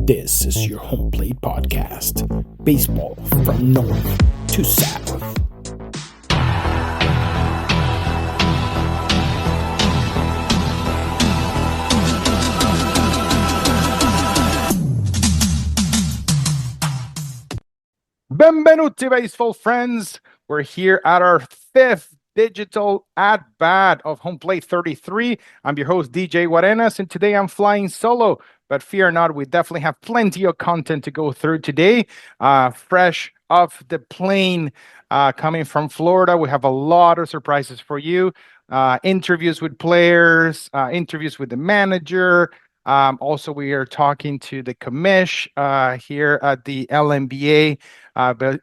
This is your Homeplate podcast. Baseball from north to south. Benvenuti, baseball friends. We're here at our fifth digital at-bat of Homeplate 33. I'm your host, DJ Guarenas, and today I'm flying solo. But fear not, we definitely have plenty of content to go through today. Fresh off the plane, coming from Florida, we have a lot of surprises for you. Interviews with players, interviews with the manager. Also, we are talking to the commish here at the LNBA,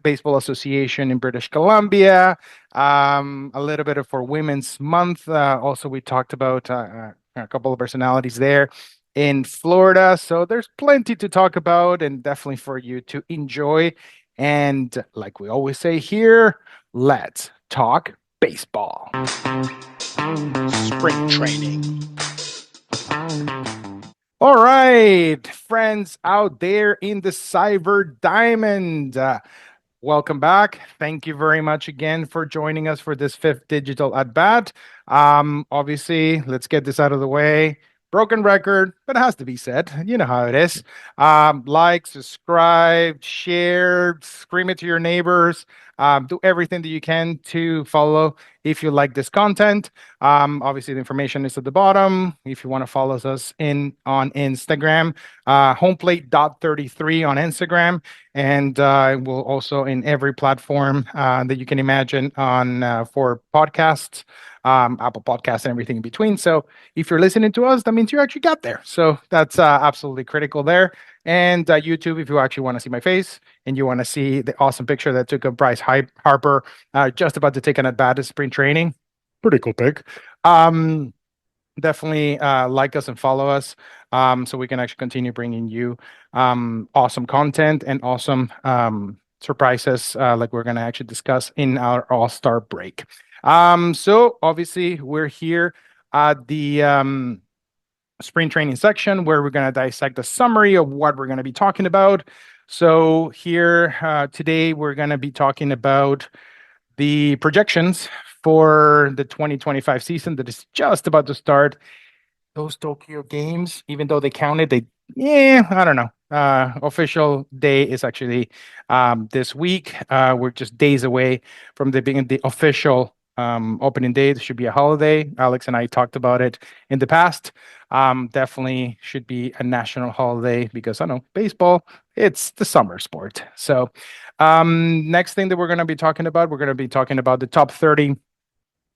Baseball Association in British Columbia. A little bit for Women's Month. Also, we talked about a couple of personalities there in Florida. So there's plenty to talk about and definitely for you to enjoy. And like we always say here, let's talk baseball. Spring training. All right, friends out there in the Cyber Diamond. Welcome back. Thank you very much again for joining us for this fifth digital at bat. Obviously, let's get this out of the way. Broken record, but it has to be said. You know how it is. Like, subscribe, share, scream it to your neighbors. Do everything that you can to follow if you like this content. Obviously, the information is at the bottom. If you want to follow us on Instagram, homeplate.33 on Instagram, and we'll also in every platform that you can imagine on for podcasts. Apple Podcasts and everything in between. So if you're listening to us, that means you actually got there. So that's absolutely critical there. And YouTube, if you actually want to see my face and you want to see the awesome picture that took of Bryce Harper just about to take an at-bat at spring training. Pretty cool pic. Definitely like us and follow us so we can actually continue bringing you awesome content and awesome surprises like we're going to actually discuss in our All-Star break. So obviously we're here at the spring training section where we're going to dissect the summary of what we're going to be talking about. So here today we're going to be talking about the projections for the 2025 season that is just about to start. Those Tokyo games, even though they counted, I don't know. Official day is actually this week. We're just days away from the official opening day. It should be a holiday. Alex and I talked about it in the past. Definitely should be a national holiday because I know baseball, it's the summer sport. So next thing that we're going to be talking about the top 30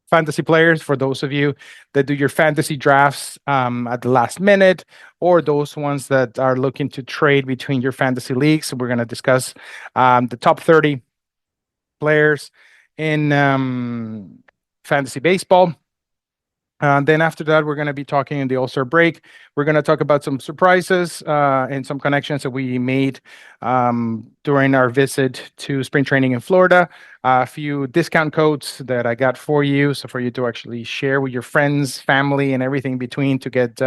fantasy players for those of you that do your fantasy drafts at the last minute, or those ones that are looking to trade between your fantasy leagues. So we're going to discuss the top 30 players in fantasy baseball. Then after that, we're going to be talking in the All-Star break. We're going to talk about some surprises and some connections that we made during our visit to spring training in Florida. A few discount codes that I got for you, so for you to actually share with your friends, family, and everything in between to get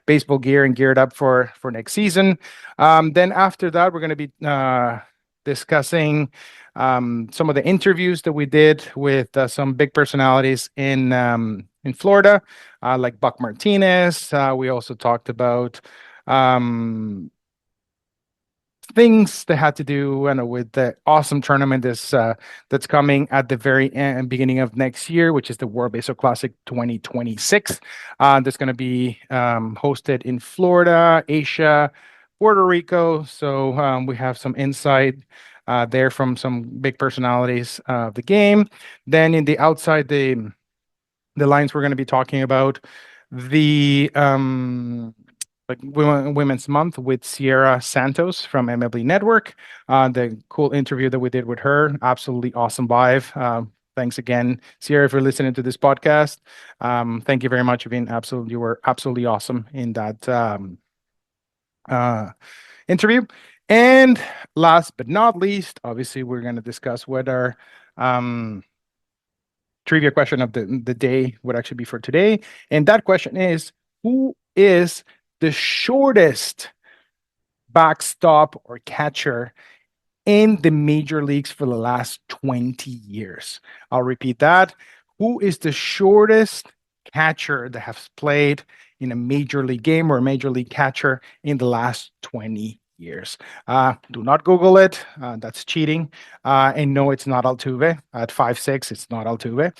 baseball gear and geared up for next season. Then after that, we're going to be discussing some of the interviews that we did with some big personalities in Florida, like Buck Martinez. We also talked about things that had to do with the awesome tournament that's coming at the very beginning of next year, which is the World Baseball Classic 2026. That's going to be hosted in Florida, Asia, Puerto Rico. So we have some insight there from some big personalities of the game. Then in the outside the lines, we're going to be talking about the Women's Month with Siera Santos from MLB Network. The cool interview that we did with her, absolutely awesome vibe. Thanks again, Siera, if you're listening to this podcast. Thank you very much. You were absolutely awesome in that interview. And last but not least, obviously, we're going to discuss what our trivia question of the day would actually be for today. And that question is, who is the shortest backstop or catcher in the major leagues for the last 20 years? I'll repeat that. Who is the shortest catcher that has played in a major league game or a major league catcher in the last 20 years? Do not Google it. That's cheating. And no, it's not Altuve. At 5'6", it's not Altuve.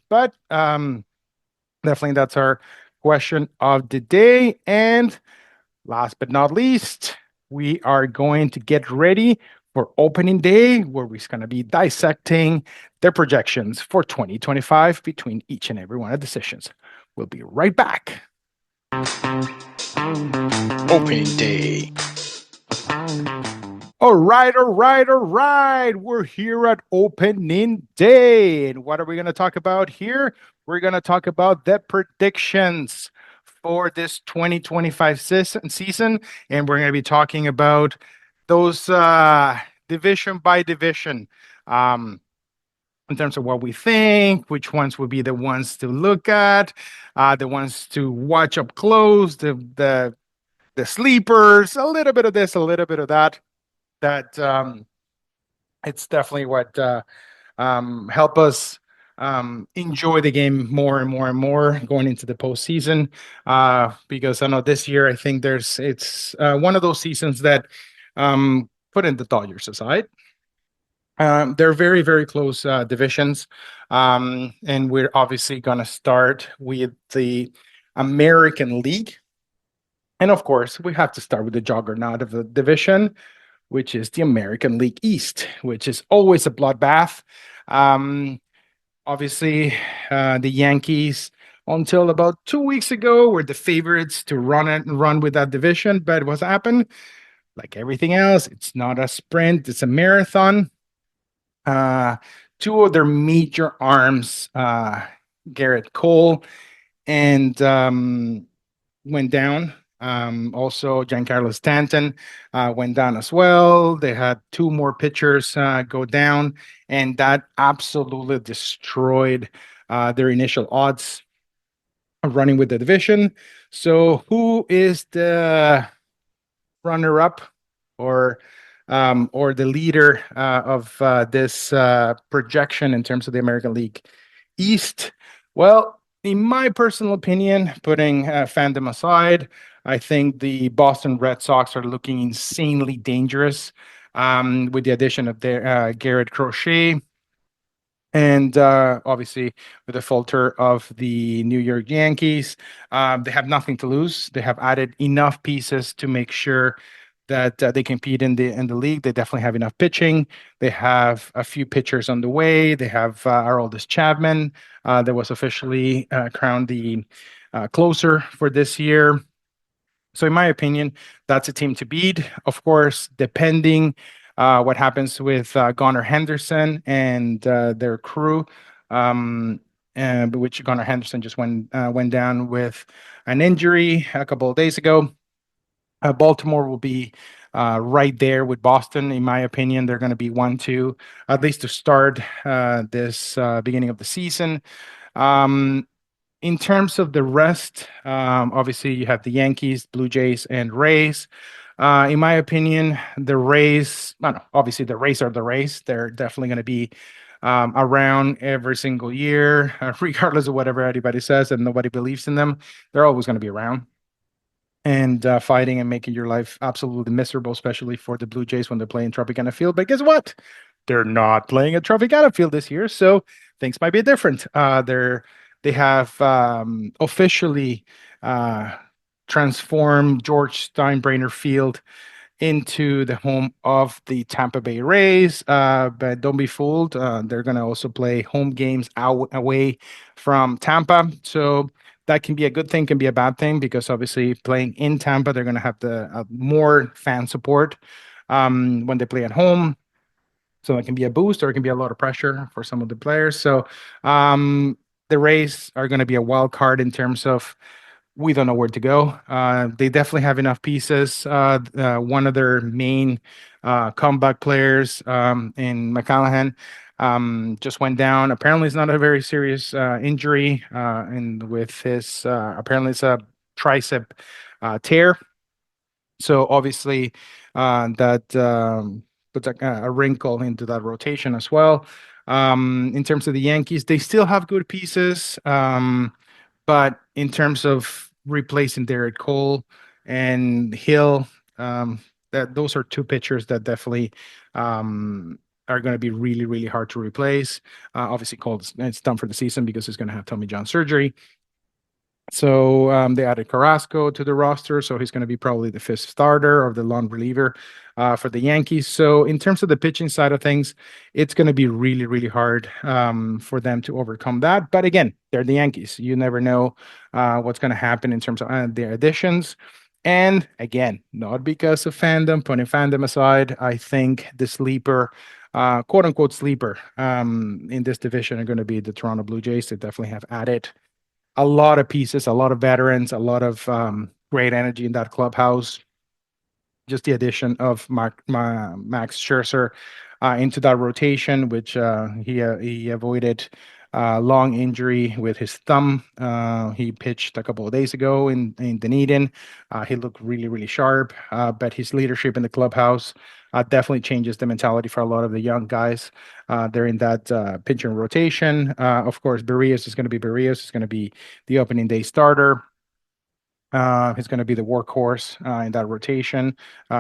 But definitely that's our question of the day. And last but not least, we are going to get ready for opening day, where we're going to be dissecting the projections for 2025 between each and every one of the sessions. We'll be right back. Opening day. All right. We're here at opening day. And what are we going to talk about here? We're going to talk about the predictions for this 2025 season. And we're going to be talking about those division by division in terms of what we think, which ones would be the ones to look at, the ones to watch up close, the sleepers, a little bit of this, a little bit of that. It's definitely what help us enjoy the game more and more and more going into the postseason. Because I know this year, I think it's one of those seasons that put in the Dodgers aside. They're very, very close divisions. And we're obviously going to start with the American League. And of course, we have to start with the juggernaut of the division, which is the American League East, which is always a bloodbath. Obviously, the Yankees, until about 2 weeks ago, were the favorites to run with that division. But what's happened? Like everything else, it's not a sprint; it's a marathon. Two of their major arms, Garrett Cole and went down. Also, Giancarlo Stanton went down as well. They had two more pitchers go down, and that absolutely destroyed their initial odds of running with the division. So, who is the runner-up or the leader of this projection in terms of the American League East? Well, in my personal opinion, putting fandom aside, I think the Boston Red Sox are looking insanely dangerous with the addition of their Garrett Crochet. And obviously, with the falter of the New York Yankees, they have nothing to lose. They have added enough pieces to make sure that they compete in the league. They definitely have enough pitching. They have a few pitchers on the way. They have our oldest Chapman that was officially crowned the closer for this year. So, in my opinion, that's a team to beat. Of course, depending what happens with Gunnar Henderson and their crew, which Gunnar Henderson just went down with an injury a couple of days ago. Baltimore will be right there with Boston. In my opinion, they're going to be 1-2, at least to start this beginning of the season. In terms of the rest, obviously you have the Yankees, Blue Jays, and Rays. In my opinion, the Rays, obviously the Rays are the Rays. They're definitely going to be around every single year, regardless of whatever anybody says and nobody believes in them. They're always going to be around and fighting and making your life absolutely miserable, especially for the Blue Jays when they're playing Tropicana Field. But guess what? They're not playing at Tropicana Field this year, so things might be different. They have officially transformed George Steinbrenner Field into the home of the Tampa Bay Rays. But don't be fooled. They're going to also play home games away from Tampa. So that can be a good thing, can be a bad thing, because obviously playing in Tampa, they're going to have the more fan support when they play at home. So it can be a boost, or it can be a lot of pressure for some of the players. So the Rays are going to be a wild card in terms of we don't know where to go. They definitely have enough pieces. One of their main comeback players in McCallahan just went down. Apparently, it's not a very serious injury, and with his apparently it's a tricep tear. So obviously, that puts a wrinkle into that rotation as well. In terms of the Yankees, they still have good pieces, but in terms of replacing Derek Cole and Hill, um, that those are two pitchers that definitely are going to be really, really hard to replace. Obviously, Cole it's done for the season because he's going to have Tommy John surgery. So they added Carrasco to the roster, so he's going to be probably the fifth starter or the lone reliever for the Yankees. So in terms of the pitching side of things, it's going to be really, really hard for them to overcome that. But again, they're the Yankees. You never know what's going to happen in terms of their additions. And again, not because of fandom, putting fandom aside, I think the sleeper, quote unquote sleeper, in this division are going to be the Toronto Blue Jays. They definitely have added a lot of pieces, a lot of veterans, a lot of great energy in that clubhouse. Just the addition of Max Scherzer into that rotation, which he avoided long injury with his thumb. He pitched a couple of days ago in Dunedin. He looked really, really sharp, but his leadership in the clubhouse definitely changes the mentality for a lot of the young guys. They're in that pitching rotation. Of course, Barrios is going to be Barrios. Is going to be the opening day starter. He's going to be the workhorse in that rotation.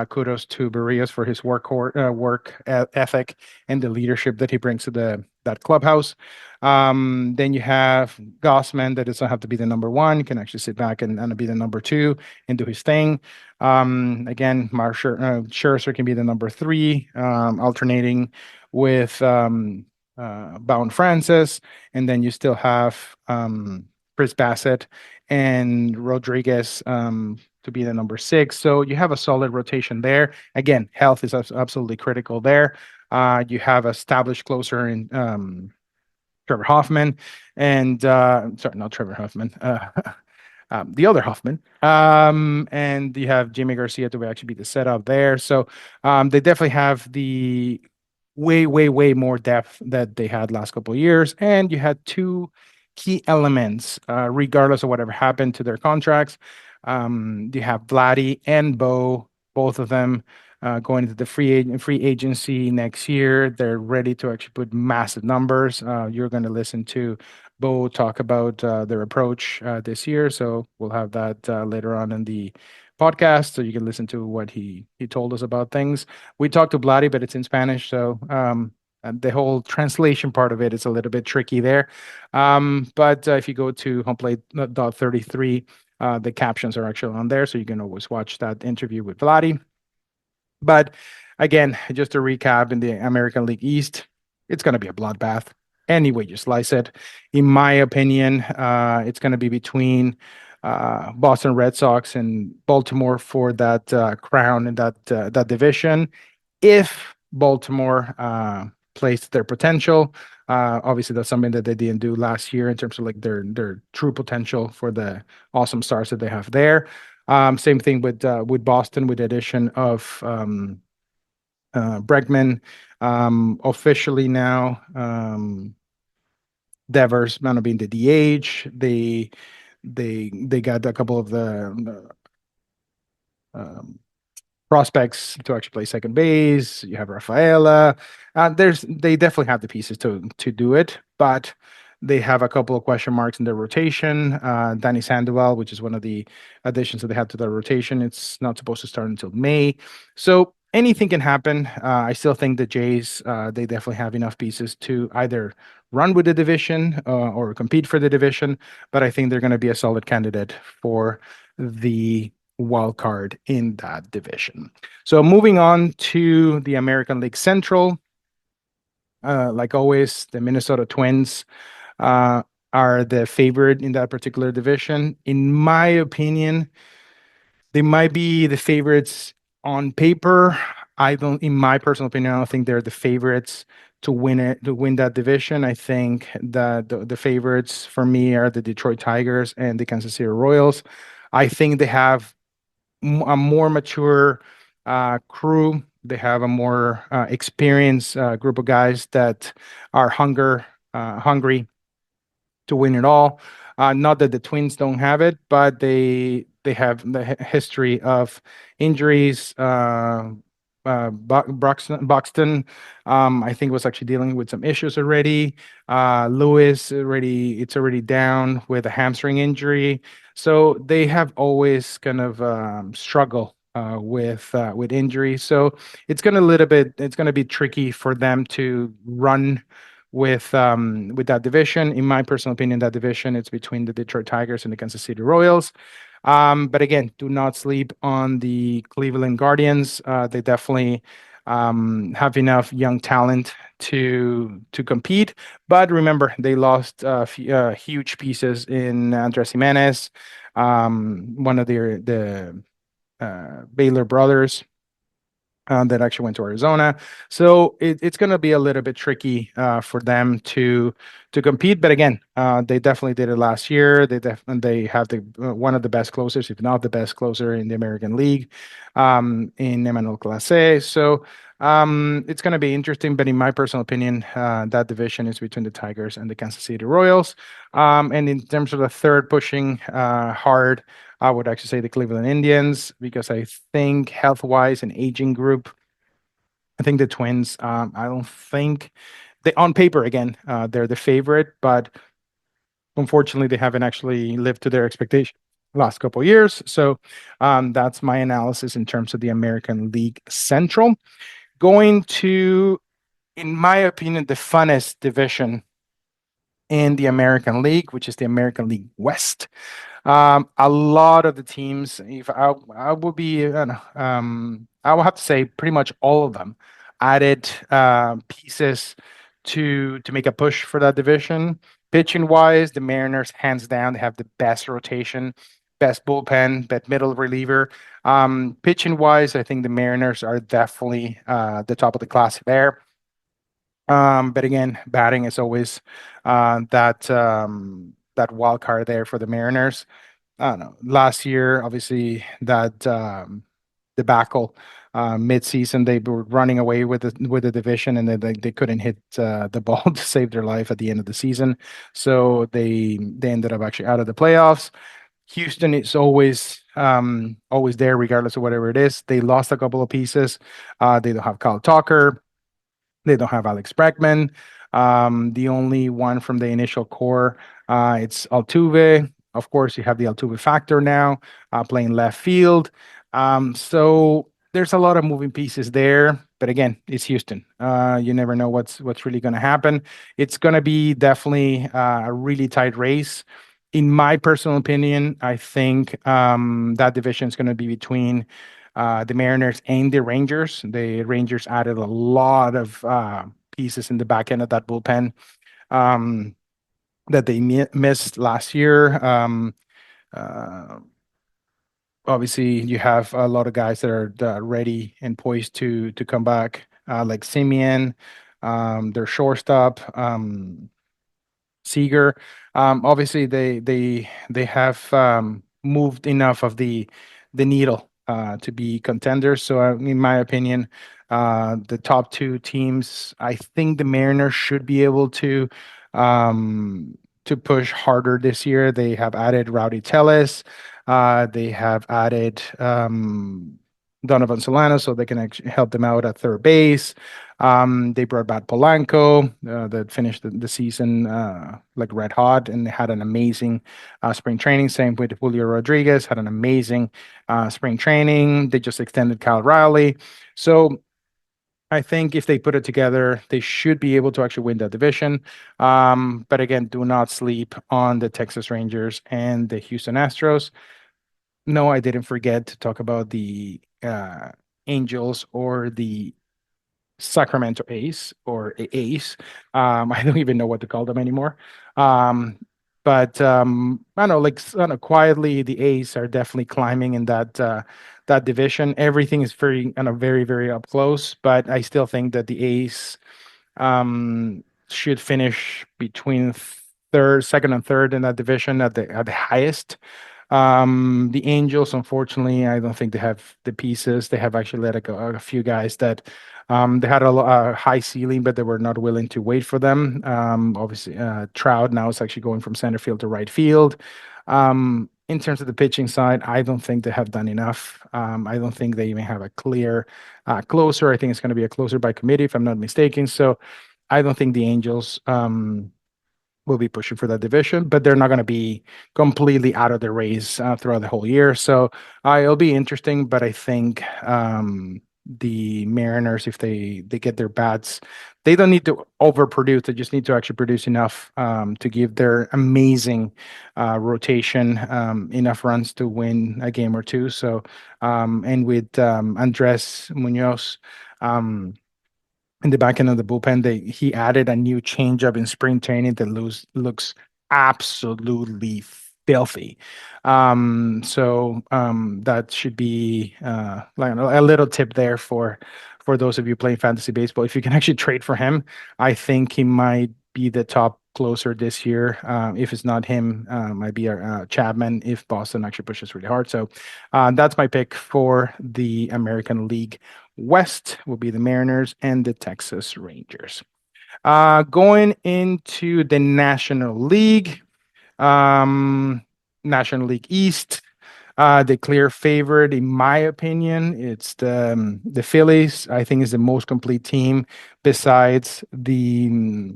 Kudos to Barrios for his work ethic and the leadership that he brings to that clubhouse. Then you have Gossman that doesn't have to be the number one; can actually sit back and be the number two and do his thing. Again, Scherzer can be the number three, alternating with Bound Francis, and then you still have Chris Bassett and Rodriguez to be the number six. So you have a solid rotation there. Again, health is absolutely critical there. You have established closer in Trevor Hoffman, and sorry, not Trevor Hoffman. The other Hoffman. And you have Jimmy Garcia to actually be the setup there. So they definitely have the way, way, way more depth that they had last couple of years. And you had two key elements, regardless of whatever happened to their contracts. You have Vladdy and Bo, both of them going into the free agency next year. They're ready to actually put massive numbers. You're going to listen to Bo talk about their approach this year. So we'll have that later on in the podcast, so you can listen to what he told us about things. We talked to Vladdy, but it's in Spanish, so and the whole translation part of it is a little bit tricky there. But if you go to Homeplate 33, the captions are actually on there, so you can always watch that interview with Vladdy. But again, just to recap, in the American League East, it's going to be a bloodbath. Any way you slice it, in my opinion, it's going to be between Boston Red Sox and Baltimore for that crown in that division. If Baltimore plays to their potential, obviously that's something that they didn't do last year in terms of like their true potential for the awesome stars that they have there. Same thing with Boston with the addition of Bregman. Officially now, Devers going to be in the DH. They got a couple of the prospects to actually play second base. You have Rafaela. They definitely have the pieces to do it, but they have a couple of question marks in their rotation. Danny Sandoval, which is one of the additions that they have to their rotation, it's not supposed to start until May. So anything can happen. I still think the Jays, they definitely have enough pieces to either run with the division or compete for the division, but I think they're going to be a solid candidate for the wild card in that division. So moving on to the American League Central, like always, the Minnesota Twins are the favorite in that particular division. In my opinion, they might be the favorites on paper. I don't, in my personal opinion, I don't think they're the favorites to win that division. I think that the favorites for me are the Detroit Tigers and the Kansas City Royals. I think they have a more mature crew. They have a more experienced group of guys that are hungry to win it all. Not that the Twins don't have it, but They have the history of injuries. Buxton, I think, was actually dealing with some issues already. Lewis already, it's already down with a hamstring injury. So they have always kind of struggle with injury. So it's gonna be tricky for them to run with that division. In my personal opinion, that division it's between the Detroit Tigers and the Kansas City Royals. But again, do not sleep on the Cleveland Guardians. They definitely have enough young talent to compete. But remember, they lost huge pieces in Andres Jimenez, one of the Baylor brothers that actually went to Arizona. So it's going to be a little bit tricky for them to compete. But again, they definitely did it last year. They have the one of the best closers, if not the best closer in the American League, in Emmanuel Clase. So it's going to be interesting. But in my personal opinion, that division is between the Tigers and the Kansas City Royals. And in terms of the third pushing hard, I would actually say the Cleveland Indians because I think health-wise and aging group, I think the Twins. I don't think they on paper again they're the favorite, but unfortunately they haven't actually lived to their expectation last couple of years. So that's my analysis in terms of the American League Central. Going to, in my opinion, the funnest division in the American League, which is the American League West. A lot of the teams, if I would be, I would have to say pretty much all of them added pieces to make a push for that division. Pitching wise, the Mariners, hands down, they have the best rotation, best bullpen, best middle reliever. Pitching wise, I think the Mariners are definitely the top of the class there. But again, batting is always that wild card there for the Mariners. I don't know. Last year, obviously, that debacle mid-season, they were running away with the division, and they couldn't hit the ball to save their life at the end of the season. So they ended up actually out of the playoffs. Houston is always there, regardless of whatever it is. They lost a couple of pieces. They don't have Kyle Tucker. They don't have Alex Bregman. The only one from the initial core, it's Altuve. Of course, you have the Altuve factor now, playing left field. So there's a lot of moving pieces there. But again, it's Houston. You never know what's really going to happen. It's going to be definitely a really tight race. In my personal opinion, I think that division is going to be between the Mariners and the Rangers. The Rangers added a lot of pieces in the back end of that bullpen um, that they missed last year. Uh, Obviously, you have a lot of guys that are ready and poised to come back, like Simeon, their shortstop. Seager. Obviously, they have moved enough of the needle to be contenders. So, in my opinion, the top two teams, I think the Mariners should be able to push harder this year. They have added Rowdy Tellez. They have added Donovan Solano, so they can actually help them out at third base. They brought back Polanco that finished the season like red hot and had an amazing spring training. Same with Julio Rodriguez, had an amazing spring training. They just extended Kyle Riley. So I think if they put it together, they should be able to actually win that division. But again, do not sleep on the Texas Rangers and the Houston Astros. No, I didn't forget to talk about the Angels or the Sacramento Ace or Ace. I don't even know what to call them anymore. Um, but I don't know, like I don't know, quietly, the Ace are definitely climbing in that division. Everything is very, very, very up close. But I still think that the Ace should finish between second, and third in that division at the highest. The Angels, unfortunately, I don't think they have the pieces. They have actually let go a few guys that they had a high ceiling, but they were not willing to wait for them. Obviously, Trout now is actually going from center field to right field. in terms of the pitching side, I don't think they have done enough. I don't think they even have a clear closer. I think it's going to be a closer by committee, if I'm not mistaken. So I don't think the Angels will be pushing for that division, but they're not going to be completely out of the race throughout the whole year. So it'll be interesting, but I think the Mariners, if they get their bats, they don't need to overproduce. They just need to actually produce enough to give their amazing rotation enough runs to win a game or two. So and with Andres Munoz. In the back end of the bullpen, he added a new changeup in spring training that looks absolutely filthy. That should be like a little tip there for those of you playing fantasy baseball. If you can actually trade for him, I think he might be the top closer this year. If it's not him, might be Chapman if Boston actually pushes really hard. So that's my pick for the American League West will be the Mariners and the Texas Rangers. Going into the National League, National League East, the clear favorite, in my opinion, it's the Phillies. I think is the most complete team besides the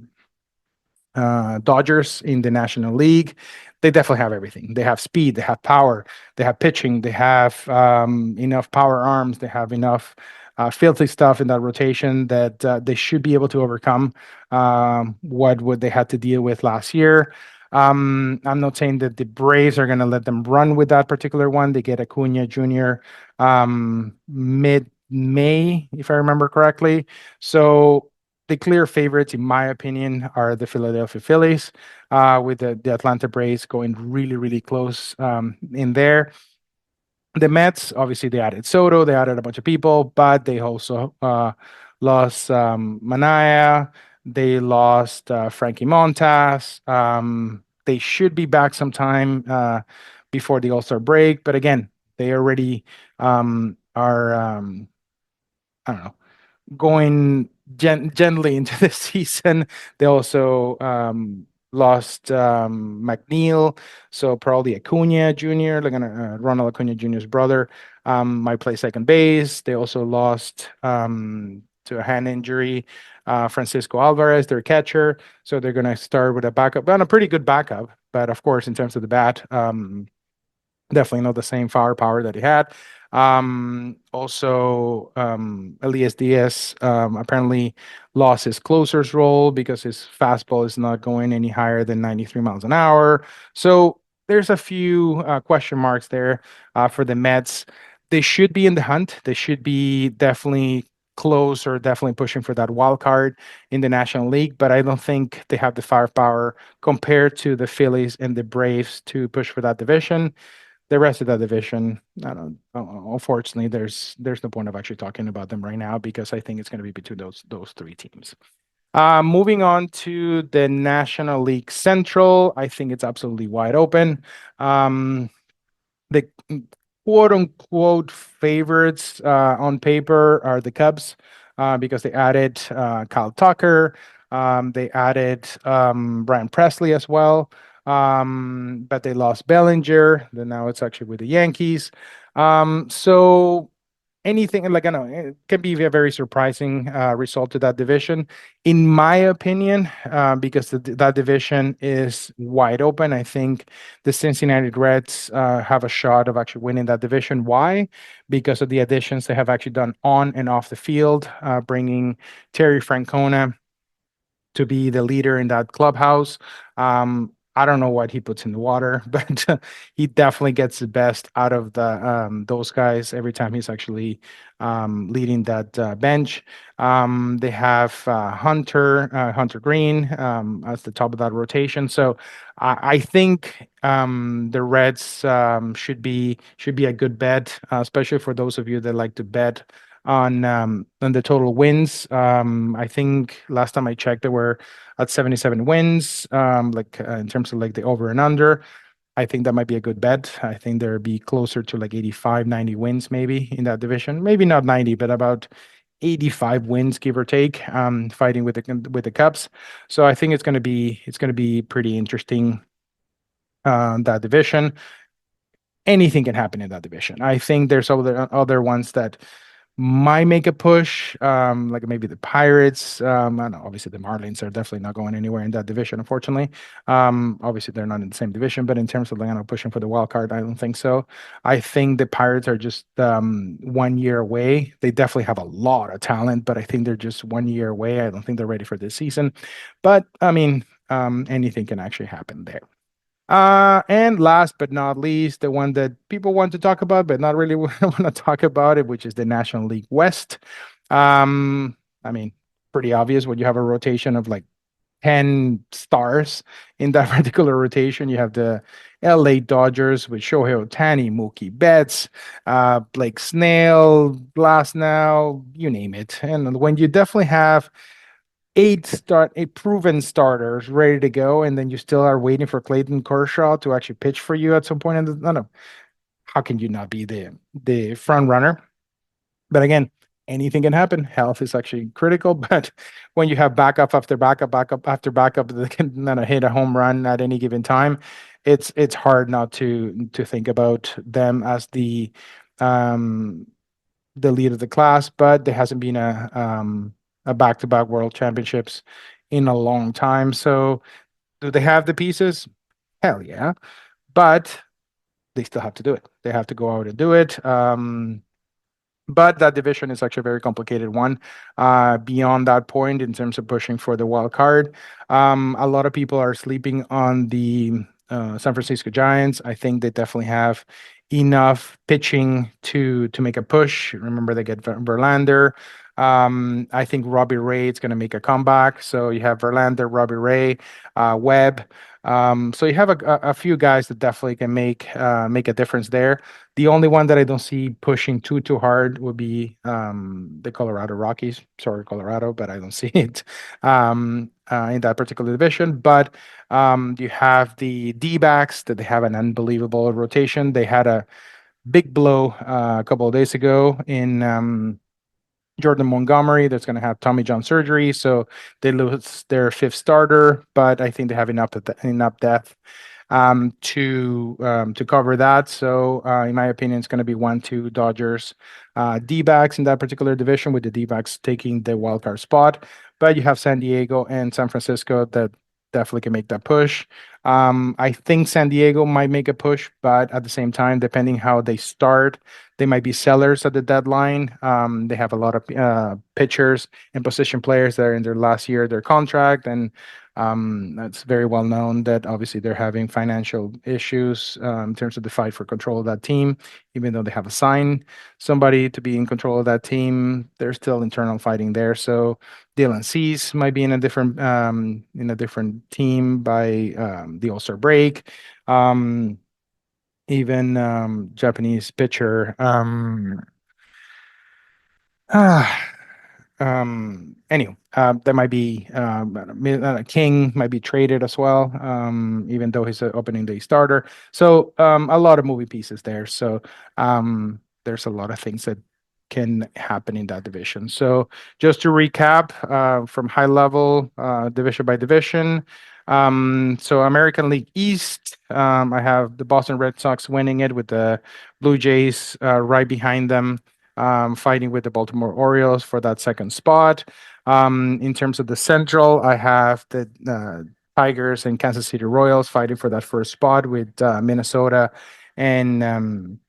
Dodgers in the National League. They definitely have everything. They have speed, they have power, they have pitching, they have enough power arms, they have enough filthy stuff in that rotation that they should be able to overcome what they had to deal with last year. I'm not saying that the Braves are going to let them run with that particular one. They get Acuna Jr. Mid-May, if I remember correctly. So the clear favorites, in my opinion, are the Philadelphia Phillies, with the Atlanta Braves going really, really close in there. The Mets, obviously, they added Soto, they added a bunch of people, but they also lost Manaya, they lost Frankie Montas. They should be back sometime before the All-Star break, but again, they already are, I don't know, going gently into the season. They also lost McNeil, so probably Acuna Jr., like Ronald Acuna Jr.'s brother, might play second base. They also lost to a hand injury Francisco Alvarez, their catcher. So they're going to start with a backup, and a pretty good backup. But of course, in terms of the bat, definitely not the same firepower that he had. Also, Elias Diaz apparently lost his closer's role because his fastball is not going any higher than 93 miles an hour. So there's a few question marks there for the Mets. They should be in the hunt. They should be definitely close or definitely pushing for that wild card in the National League, but I don't think they have the firepower compared to the Phillies and the Braves to push for that division. The rest of that division, I don't. Unfortunately, there's no point of actually talking about them right now because I think it's going to be between those three teams. Moving on to the National League Central, I think it's absolutely wide open. The quote unquote favorites on paper are the Cubs because they added Kyle Tucker. They added Brian Presley as well. But they lost Bellinger. Then now it's actually with the Yankees. So anything like I know it can be a very surprising result to that division, in my opinion, because that division is wide open. I think the Cincinnati Reds have a shot of actually winning that division. Why? Because of the additions they have actually done on and off the field, bringing Terry Francona to be the leader in that clubhouse. I don't know what he puts in the water, but he definitely gets the best out of the those guys every time he's actually leading that bench. They have Hunter Green as the top of that rotation. So I think the Reds should be a good bet, especially for those of you that like to bet on the total wins. I think last time I checked, they were at 77 wins. In terms of like the over and under, I think that might be a good bet. I think there'll be closer to like 85, 90 wins maybe in that division. Maybe not 90, but about 85 wins, give or take, fighting with the Cubs. So I think it's going to be pretty interesting that division. anything can happen in that division. I think there's other ones that might make a push, like maybe the Pirates. I don't know, obviously, the Marlins are definitely not going anywhere in that division, unfortunately. Obviously, they're not in the same division, but in terms of pushing for the wild card, I don't think so. I think the Pirates are just 1 year away. They definitely have a lot of talent, but I think they're just 1 year away. I don't think they're ready for this season. But I mean, anything can actually happen there. And last but not least, the one that people want to talk about, but not really want to talk about it, which is the National League West. I mean, pretty obvious when you have a rotation of like 10 stars in that particular rotation. You have the LA Dodgers with Shohei Ohtani, Mookie Betts, Blake Snell, Glasnow, you name it. And when you definitely have eight proven starters ready to go, and then you still are waiting for Clayton Kershaw to actually pitch for you at some point. And no, no, how can you not be the front runner? But again, anything can happen. Health is actually critical, but when you have backup after backup, backup after backup that can hit a home run at any given time, it's hard not to think about them as um the lead of the class, but there hasn't been a back-to-back world championships in a long time. So do they have the pieces? Hell yeah. But they still have to do it. They have to go out and do it. But that division is actually a very complicated one. Beyond that point, in terms of pushing for the wild card, a lot of people are sleeping on the San Francisco Giants. I think they definitely have enough pitching to make a push. Remember, they get Verlander. I think Robbie Ray is going to make a comeback. So you have Verlander, Robbie Ray, Webb. So you have a few guys that definitely can make a difference there. The only one that I don't see pushing too hard would be the Colorado Rockies. Sorry, Colorado, but I don't see it in that particular division. But you have the D-backs that they have an unbelievable rotation. They had a big blow a couple of days ago in Jordan Montgomery that's going to have Tommy John surgery, so they lose their fifth starter. But I think they have enough depth to cover that. So, in my opinion, it's going to be 1-2 Dodgers, D-backs in that particular division, with the D-backs taking the wild card spot. But you have San Diego and San Francisco that definitely can make that push. I think San Diego might make a push, but at the same time, depending how they start, they might be sellers at the deadline. They have a lot of pitchers and position players that are in their last year of their contract, and that's very well known that obviously they're having financial issues in terms of the fight for control of that team. Even though they have assigned somebody to be in control of that team, there's still internal fighting there. So Dylan Cease might be in a different team by the All-Star break. Even Japanese pitcher. Ah, anyway, there might be King might be traded as well, even though he's an opening day starter. So a lot of moving pieces there. So there's a lot of things that can happen in that division. So just to recap, from high level, division by division. So American League East, I have the Boston Red Sox winning it with the Blue Jays right behind them, fighting with the Baltimore Orioles for that second spot. In terms of the Central, I have the Tigers and Kansas City Royals fighting for that first spot, with Minnesota and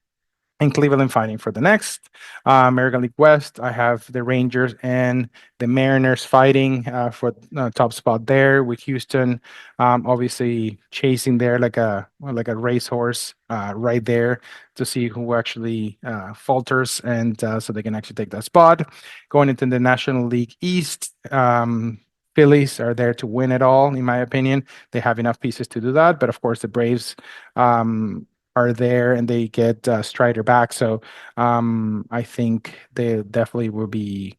Cleveland fighting for the next. American League West, I have the Rangers and the Mariners fighting for top spot there, with Houston obviously chasing there like a racehorse right there to see who actually falters, and so they can actually take that spot. Going into the National League East, Phillies are there to win it all, in my opinion. They have enough pieces to do that, but of course the Braves are there and they get Strider back. So I think they definitely will be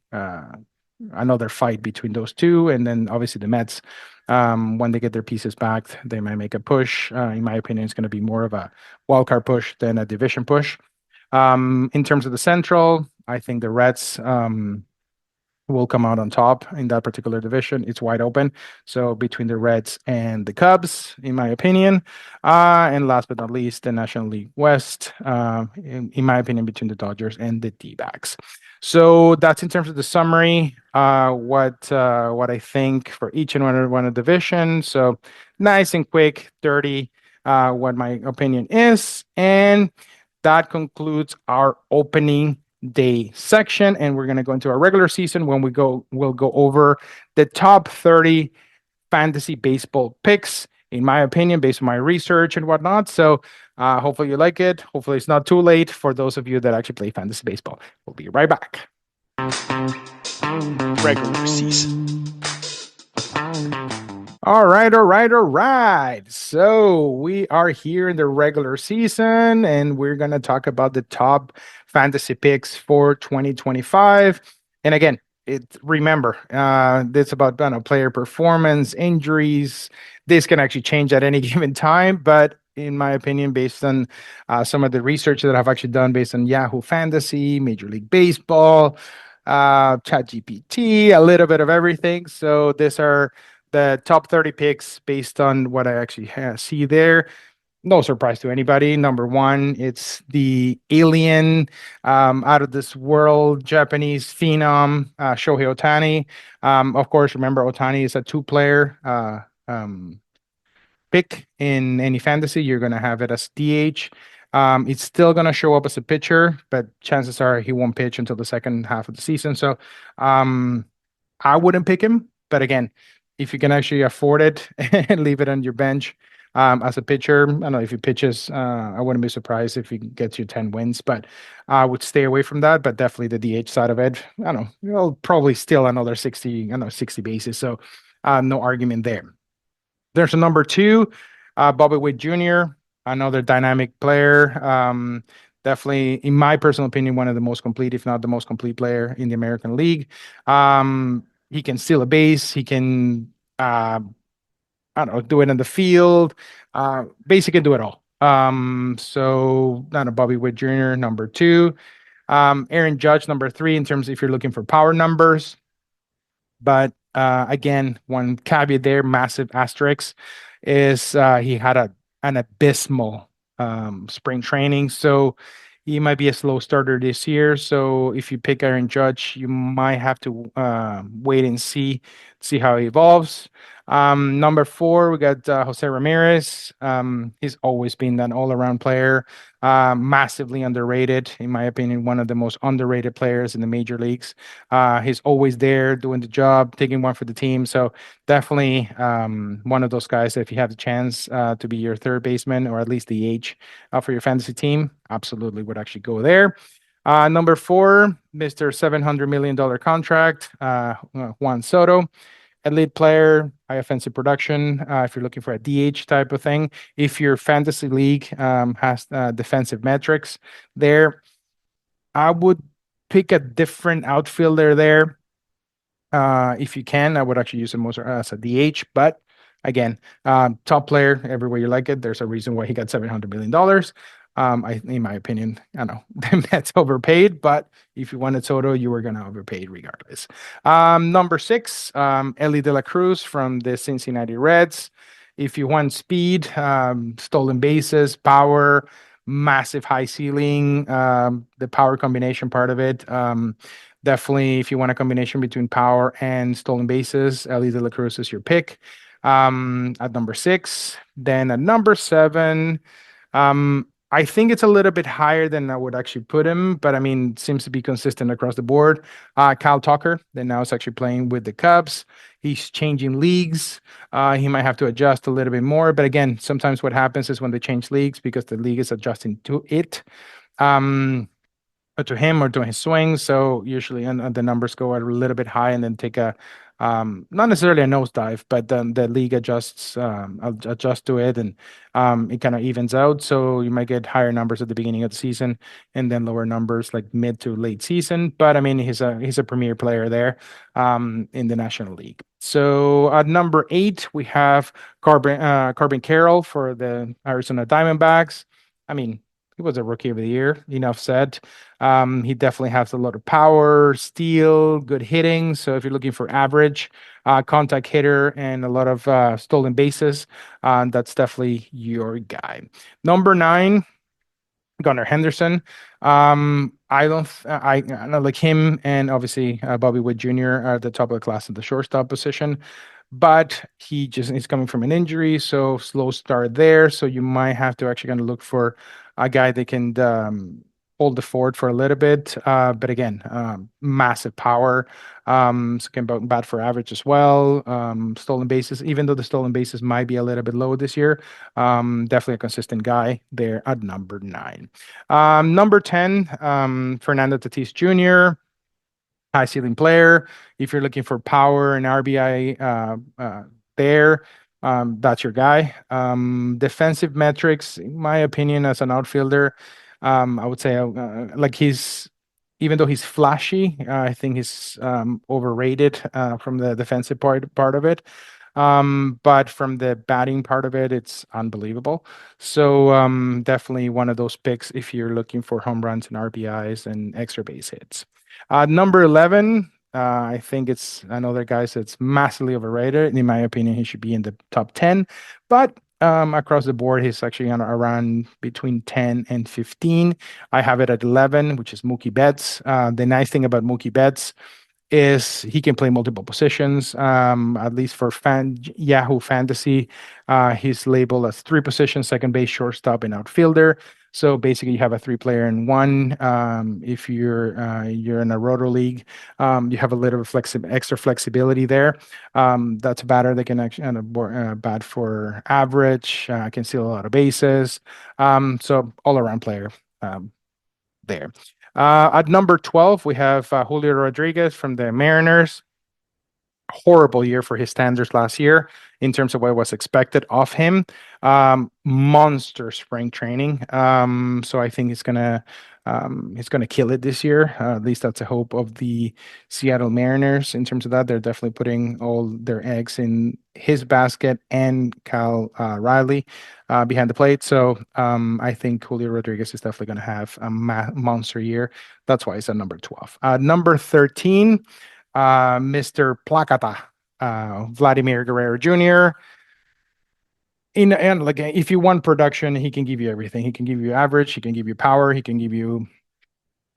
another fight between those two. And then obviously the Mets, when they get their pieces back, they might make a push. In my opinion, it's going to be more of a wildcard push than a division push. In terms of the Central, I think the Reds will come out on top in that particular division. It's wide open. So between the Reds and the Cubs, in my opinion. And last but not least, the National League West, in my opinion, between the Dodgers and the D-backs. So that's in terms of the summary. What I think for each and one of the division. So nice and quick, dirty. What my opinion is, and that concludes our opening day section, and we're going to go into our regular season when we'll go over the top 30 fantasy baseball picks, in my opinion, based on my research and whatnot. So hopefully you like it. Hopefully it's not too late for those of you that actually play fantasy baseball. We'll be right back. Regular season. All right. So we are here in the regular season, and we're going to talk about the top fantasy picks for 2025. And again, remember, this about player performance, injuries. This can actually change at any given time, but in my opinion, based on some of the research that I've actually done based on Yahoo Fantasy, Major League Baseball, ChatGPT, a little bit of everything. So these are the top 30 picks based on what I actually see there. No surprise to anybody. Number one, it's the alien, out of this world Japanese phenom, Shohei Ohtani. Of course, remember Ohtani is a two-player pick in any fantasy. You're going to have it as DH. It's still going to show up as a pitcher, but chances are he won't pitch until the second half of the season. So I wouldn't pick him. But again, if you can actually afford it and leave it on your bench as a pitcher, I don't know if he pitches, I wouldn't be surprised if he gets you 10 wins, but I would stay away from that. But definitely the DH side of it, I don't know, you'll probably steal another 60, I don't know, 60 bases. So no argument there. There's a number two, Bobby Witt Jr., another dynamic player. Definitely, in my personal opinion, one of the most complete, if not the most complete player in the American League. He can steal a base. He can, I don't know, do it in the field. Basically, do it all. So, not a Bobby Witt Jr., number two. Aaron Judge, number three, in terms of if you're looking for power numbers. But again, one caveat there, massive asterisk, is he had an abysmal spring training. So he might be a slow starter this year. So if you pick Aaron Judge, you might have to wait and see how he evolves. Number four, we got Jose Ramirez. He's always been an all-around player, massively underrated, in my opinion, one of the most underrated players in the major leagues. He's always there doing the job, taking one for the team. So definitely one of those guys that if you have the chance to be your third baseman or at least the H for your fantasy team, absolutely would actually go there. Number four, Mr. $700 million contract, Juan Soto. Elite player, high offensive production. If you're looking for a DH type of thing, if your fantasy league has defensive metrics there, I would pick a different outfielder there. If you can, I would actually use him most as a DH. But again, top player everywhere you like it. There's a reason why he got $700 million. In my opinion, I know that's overpaid, but if you wanted Soto, you were going to overpay regardless. Number six, Ellie De La Cruz from the Cincinnati Reds. If you want speed, stolen bases, power, massive high ceiling, the power combination part of it. Definitely, if you want a combination between power and stolen bases, Ellie De La Cruz is your pick. At number six, then at number seven, I think it's a little bit higher than I would actually put him, but I mean, seems to be consistent across the board. Kyle Tucker, that now is actually playing with the Cubs. He's changing leagues. He might have to adjust a little bit more, but again, sometimes what happens is when they change leagues because the league is adjusting to it. To him or to his swing. So usually the numbers go a little bit high and then take a not necessarily a nosedive, but the league adjusts to it and it kind of evens out. So you might get higher numbers at the beginning of the season and then lower numbers like mid to late season. But I mean he's a premier player there in the National League. So at number 8 we have Corbin Carroll for the Arizona Diamondbacks. I mean, he was a rookie of the year. Enough said. He definitely has a lot of power, steal, good hitting. So if you're looking for average contact hitter and a lot of stolen bases, that's definitely your guy. Number 9, Gunnar Henderson. I don't, I know like him and obviously Bobby Witt Jr. are at the top of the class at the shortstop position, but he just is coming from an injury, so slow start there. So you might have to actually kind of look for a guy that can hold the fort for a little bit. But again, massive power. So can bat for average as well. Stolen bases, even though the stolen bases might be a little bit low this year, definitely a consistent guy there at number 9. Number 10, Fernando Tatis Jr., high ceiling player. If you're looking for power and RBI there, that's your guy. Defensive metrics, in my opinion, as an outfielder, I would say like even though he's flashy, I think he's overrated from the defensive part of it. But from the batting part of it, it's unbelievable. So definitely one of those picks if you're looking for home runs and RBIs and extra base hits. Number 11, I think it's another guy that's massively overrated. In my opinion, he should be in the top 10. But across the board, he's actually on around between 10 and 15. I have it at 11, which is Mookie Betts. The nice thing about Mookie Betts is he can play multiple positions. At least for Yahoo Fantasy, he's labeled as 3 positions: second base, shortstop, and outfielder. So basically, you have a 3-player in one. If you're in a roto league, you have a little extra flexibility there. That's a batter that can actually bat for average, can steal a lot of bases. So all around player there. At number 12, we have Julio Rodriguez from the Mariners. Horrible year for his standards last year in terms of what was expected of him. Monster spring training. So I think he's gonna kill it this year. At least that's a hope of the Seattle Mariners in terms of that. They're definitely putting all their eggs in his basket and Cal Riley behind the plate. So I think Julio Rodriguez is definitely going to have a monster year. That's why he's at number 12. Number 13, Mr. Placata, Vladimir Guerrero Jr. And like if you want production, he can give you everything. He can give you average, he can give you power, he can give you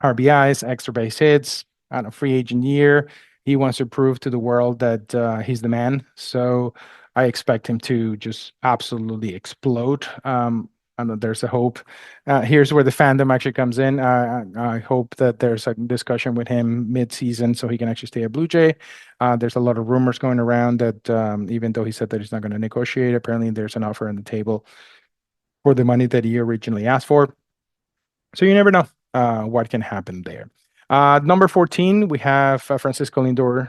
RBIs, extra base hits, on a free agent year. He wants to prove to the world that he's the man. So I expect him to just absolutely explode. I know there's a hope. Here's where the fandom actually comes in. I hope that there's a discussion with him mid-season so he can actually stay a Blue Jay. There's a lot of rumors going around that even though he said that he's not going to negotiate, apparently there's an offer on the table for the money that he originally asked for. So you never know what can happen there. Number 14, we have Francisco Lindor.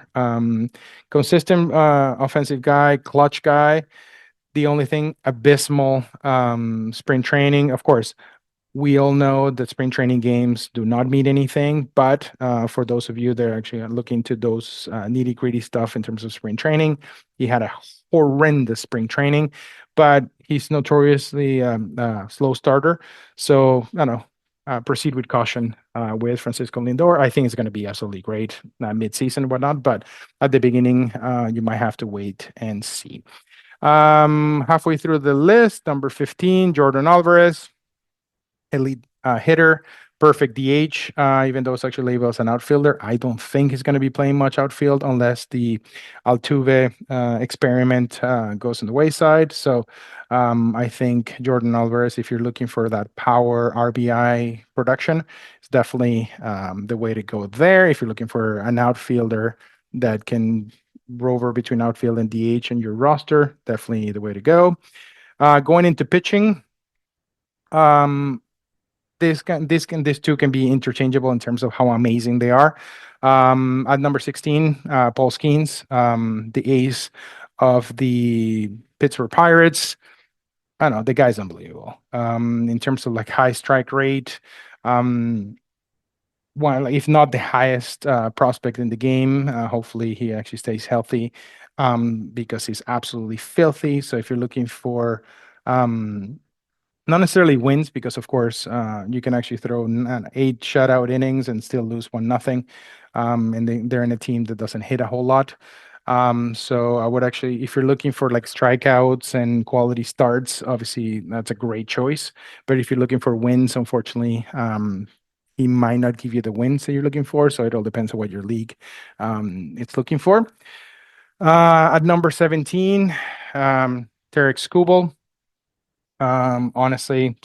Consistent offensive guy, clutch guy. The only thing, abysmal spring training. Of course, we all know that spring training games do not mean anything, but for those of you that are actually looking to those nitty-gritty stuff in terms of spring training, he had a horrendous spring training, but he's notoriously slow starter. So, I don't know. Proceed with caution with Francisco Lindor. I think it's going to be absolutely great mid-season and whatnot, but at the beginning, you might have to wait and see. Halfway through the list, number 15, Jordan Alvarez, elite hitter, perfect DH, even though it's actually labeled as an outfielder. I don't think he's going to be playing much outfield unless the Altuve experiment goes on the wayside. So I think Jordan Alvarez, if you're looking for that power RBI production, it's definitely the way to go there. If you're looking for an outfielder that can rover between outfield and DH in your roster, definitely the way to go. Going into pitching, these two can be interchangeable in terms of how amazing they are. At number 16, Paul Skeens, the ace of the Pittsburgh Pirates. I don't know, the guy's unbelievable. In terms of like high strike rate, one, if not the highest prospect in the game. Hopefully he actually stays healthy because he's absolutely filthy. So if you're looking for Not necessarily wins, because of course you can actually throw eight shutout innings and still lose 1-0. And they're in a team that doesn't hit a whole lot. So I would actually, if you're looking for like strikeouts and quality starts, obviously that's a great choice. But if you're looking for wins, unfortunately, he might not give you the wins that you're looking for. So it all depends on what your league it's looking for. At number 17, Tarek Skubal. Honestly,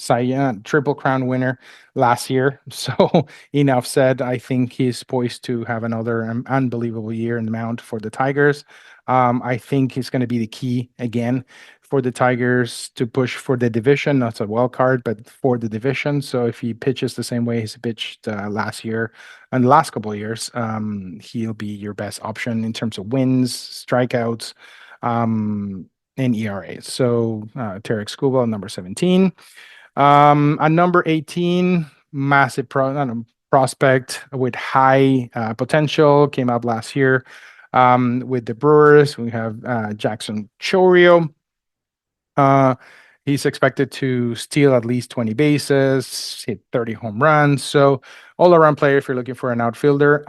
Triple Crown winner last year. So enough said. I think he's poised to have another unbelievable year in the mount for the Tigers. I think he's going to be the key again for the Tigers to push for the division, not a wild card, but for the division. So if he pitches the same way he's pitched last year and the last couple of years, he'll be your best option in terms of wins, strikeouts. In ERA. So Tarek Skubal, number 17. At number 18, massive prospect with high potential, came up last year with the Brewers. We have Jackson Chorio. Uh, he's expected to steal at least 20 bases, hit 30 home runs. So all-around player if you're looking for an outfielder.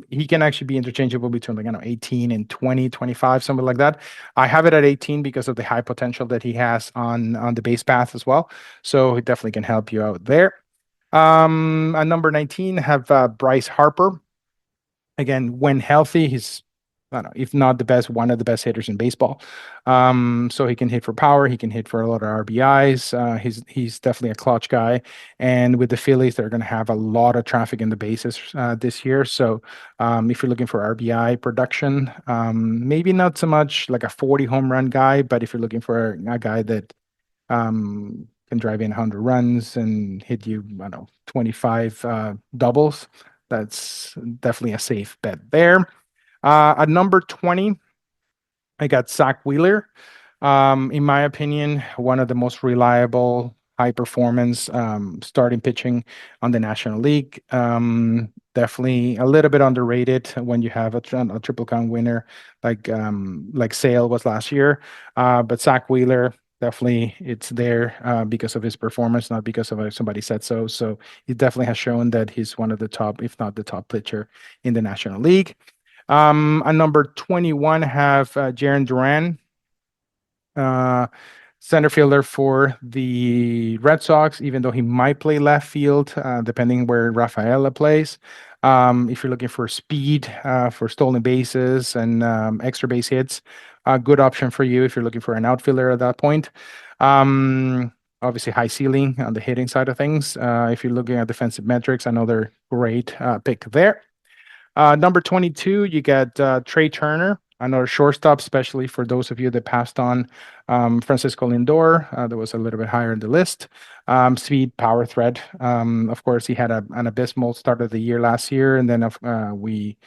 He can actually be interchangeable between 18 and 20, 25, something like that. I have it at 18 because of the high potential that he has on the base path as well. So he definitely can help you out there. At number 19, have Bryce Harper. Again, when healthy, he's, I don't know, if not the best, one of the best hitters in baseball. So he can hit for power. He can hit for a lot of RBIs. He's definitely a clutch guy. And with the Phillies, they're going to have a lot of traffic in the bases this year. So if you're looking for RBI production, maybe not so much like a 40 home run guy, but if you're looking for a guy that can drive in 100 runs and hit you, I don't know, 25 doubles, that's definitely a safe bet there. At number 20, I got Zach Wheeler. In my opinion, one of the most reliable, high performance starting pitching on the National League. Definitely a little bit underrated when you have a triple crown winner like Sale was last year. But Zach Wheeler, definitely it's there because of his performance, not because of somebody said so. So he definitely has shown that he's one of the top, if not the top pitcher in the National League. At number 21, have Jaron Duran, uh, center fielder for the Red Sox, even though he might play left field, depending where Rafaela plays. If you're looking for speed, for stolen bases and extra base hits, a good option for you if you're looking for an outfielder at that point. Obviously, high ceiling on the hitting side of things. If you're looking at defensive metrics, another great pick there. Number 22, you got Trey Turner, another shortstop, especially for those of you that passed on Francisco Lindor. That was a little bit higher in the list. Speed, power threat. Of course, he had an abysmal start of the year last year, and then we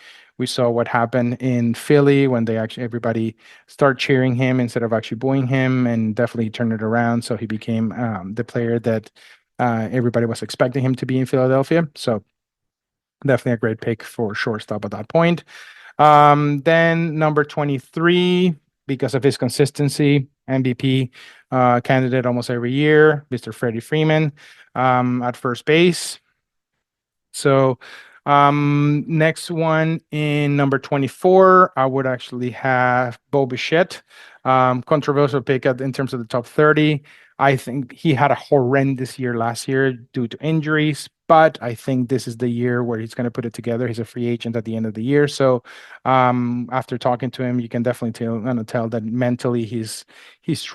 saw what happened in Philly when everybody started cheering him instead of actually booing him, and definitely turned it around. So he became the player that everybody was expecting him to be in Philadelphia. So definitely a great pick for shortstop at that point. Then number 23, because of his consistency, MVP candidate almost every year, Mr. Freddie Freeman at first base. So next one in number 24, I would actually have Bo Bichette. Controversial pick in terms of the top 30. I think he had a horrendous year last year due to injuries, but I think this is the year where he's going to put it together. He's a free agent at the end of the year. So after talking to him, you can definitely tell that mentally he's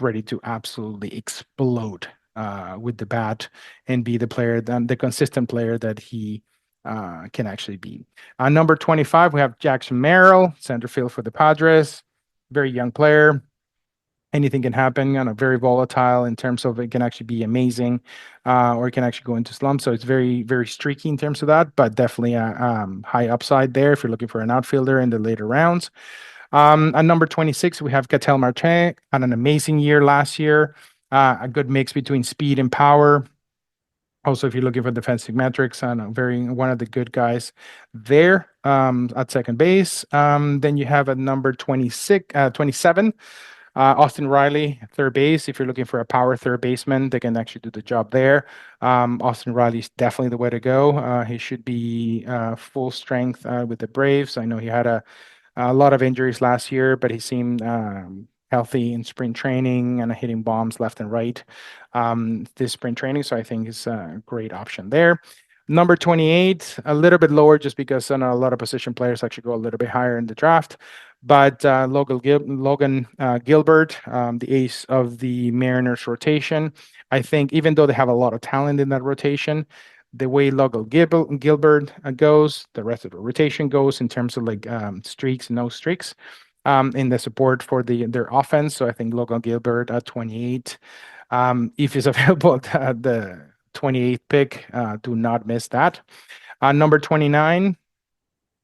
ready to absolutely explode with the bat and be the player, the consistent player that he can actually be. Number 25, we have Jackson Merrill, center field for the Padres. Very young player. Anything can happen. Very volatile in terms of it can actually be amazing, or it can actually go into slump. So it's very, very streaky in terms of that, but definitely a high upside there if you're looking for an outfielder in the later rounds. At number 26, we have Ketel Marte. Had an amazing year last year. A good mix between speed and power. Also, if you're looking for defensive metrics, one of the good guys there at second base. Then you have at number 27, Austin Riley, third base. If you're looking for a power third baseman, they can actually do the job there. Austin Riley is definitely the way to go. He should be full strength with the Braves. I know he had a lot of injuries last year, but he seemed healthy in spring training and hitting bombs left and right this spring training. So I think it's a great option there. Number 28, a little bit lower just because I know a lot of position players actually go a little bit higher in the draft. But Logan Gilbert, the ace of the Mariners rotation, I think even though they have a lot of talent in that rotation, the way Gilbert goes, the rest of the rotation goes in terms of like streaks, no streaks, in the support for their offense. So I think Logan Gilbert at 28, if he's available at the 28th pick, do not miss that. Number 29,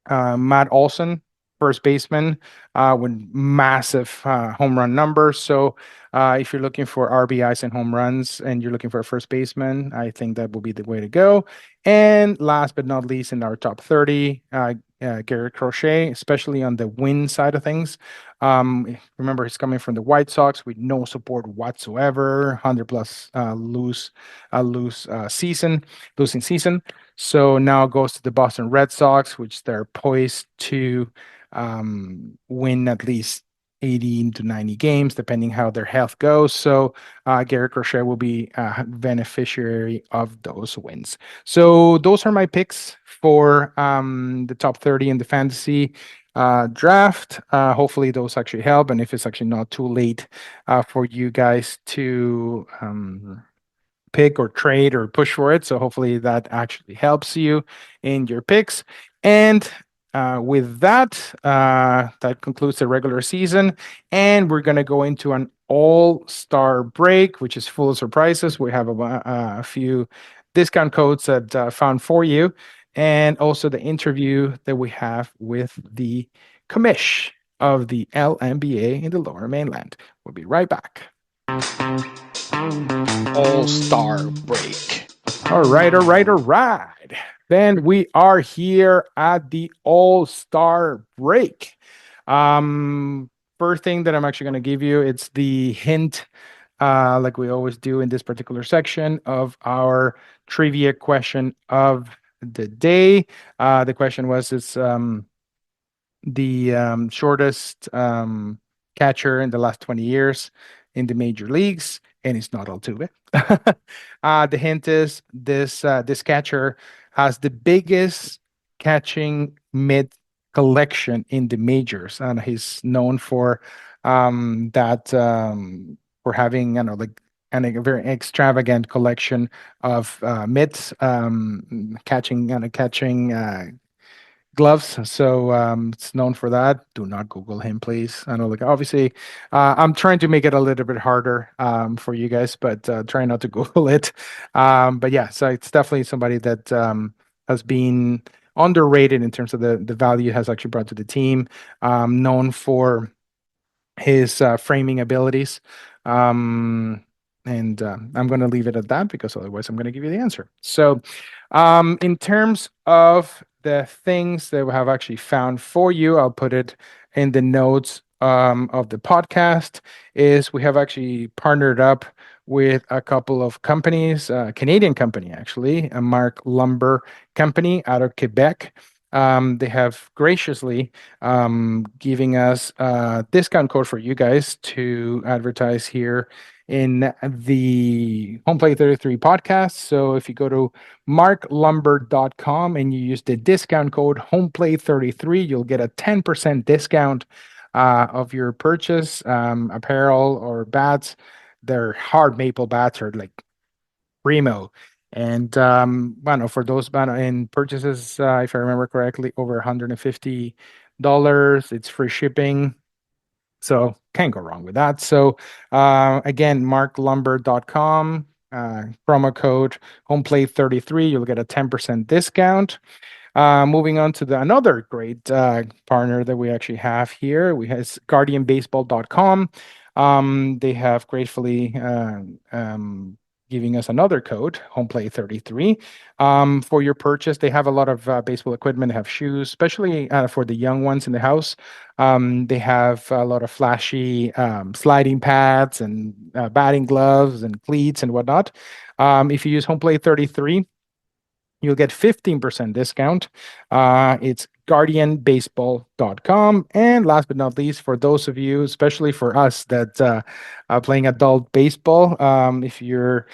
Matt Olson, first baseman, with massive home run numbers. So if you're looking for RBIs and home runs and you're looking for a first baseman, I think that will be the way to go. And last but not least, in our top 30, Garrett Crochet, especially on the win side of things. Remember, he's coming from the White Sox with no support whatsoever, 100 plus losing season. So now it goes to the Boston Red Sox, which they're poised to win at least 80 to 90 games, depending how their health goes. So Garrett Crochet will be a beneficiary of those wins. So those are my picks for the top 30 in the fantasy draft. Hopefully those actually help. And if it's actually not too late for you guys to pick or trade or push for it. So hopefully that actually helps you in your picks. And with that, that concludes the regular season. And we're going to go into an all-star break, which is full of surprises. We have a few discount codes that found for you, and also the interview that we have with the commish of the LNBA in the Lower Mainland. We'll be right back. All-Star Break. All right. Then we are here at the All-Star Break. First thing that I'm actually going to give you, it's the hint, like we always do in this particular section of our trivia question of the day. The question was, it's the shortest catcher in the last 20 years in the major leagues, and it's not Altuve. The hint is this catcher has the biggest catching mitt collection in the majors, and he's known for that for having, you know, like a very extravagant collection of mitts, catching gloves. So it's known for that. Do not Google him, please. I know, like, obviously, I'm trying to make it a little bit harder for you guys, but try not to Google it. But yeah, so it's definitely somebody that has been underrated in terms of the value it has actually brought to the team. Known for his framing abilities. And I'm going to leave it at that because otherwise I'm going to give you the answer. So, in terms of the things that we have actually found for you, I'll put it in the notes of the podcast. Is we have actually partnered up with a couple of companies, a Canadian company actually, a Mark Lumber company out of Quebec. They have graciously giving us a discount code for you guys to advertise here in the Homeplate 33 podcast. So if you go to marklumber.com and you use the discount code Homeplate 33, you'll get a 10% discount of your purchase, apparel or bats. Their hard maple bats are like primo. And bueno, for those in purchases, if I remember correctly, over $150, it's free shipping. So can't go wrong with that. So again, marklumber.com, promo code HomePlate33, you'll get a 10% discount. Moving on to another great partner that we actually have here, we have guardianbaseball.com. They have gratefully giving us another code, Homeplate 33, for your purchase. They have a lot of baseball equipment. They have shoes, especially for the young ones in the house. They have a lot of flashy sliding pads and batting gloves and cleats and whatnot. If you use Homeplate 33, you'll get 15% discount. It's guardianbaseball.com. And last but not least, for those of you, especially for us that are playing adult baseball, if you're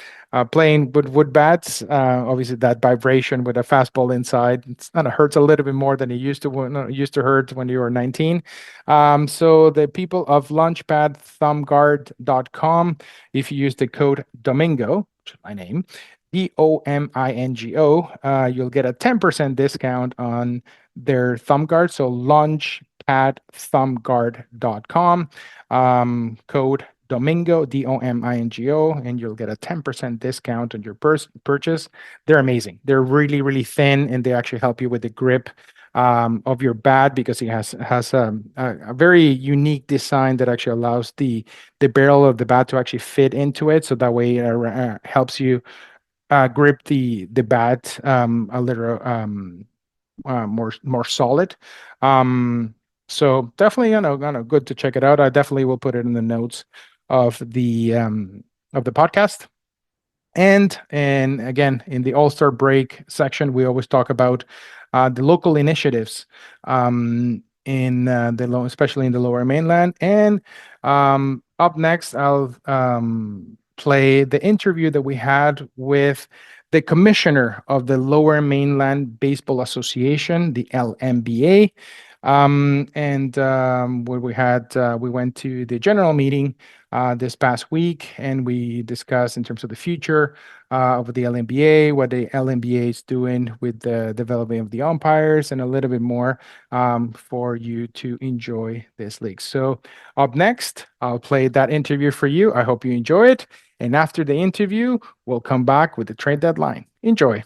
playing with wood bats, obviously that vibration with a fastball inside, it kind of hurts a little bit more than it used to used to hurt when you were 19. So the people of launchpadthumbguard.com, if you use the code DOMINGO, which is my name, DOMINGO, you'll get a 10% discount on their thumb guard. So launchpadthumbguard.com, code Domingo, DOMINGO, and you'll get a 10% discount on your purchase. They're amazing. They're really, really thin, and they actually help you with the grip of your bat, because it has a very unique design that actually allows the barrel of the bat to actually fit into it. So that way it helps you grip the bat a little more solid. So definitely, good to check it out. I definitely will put it in the notes of the podcast. And again, in the All-Star break section, we always talk about the local initiatives in especially in the Lower Mainland. And up next, I'll play the interview that we had with the commissioner of the Lower Mainland Baseball Association, the LMBA. What we went to the general meeting this past week, and we discussed in terms of the future of the LMBA, what the LMBA is doing with the development of the umpires, and a little bit more for you to enjoy this league. So up next, I'll play that interview for you. I hope you enjoy it. And after the interview, we'll come back with the trade deadline. Enjoy.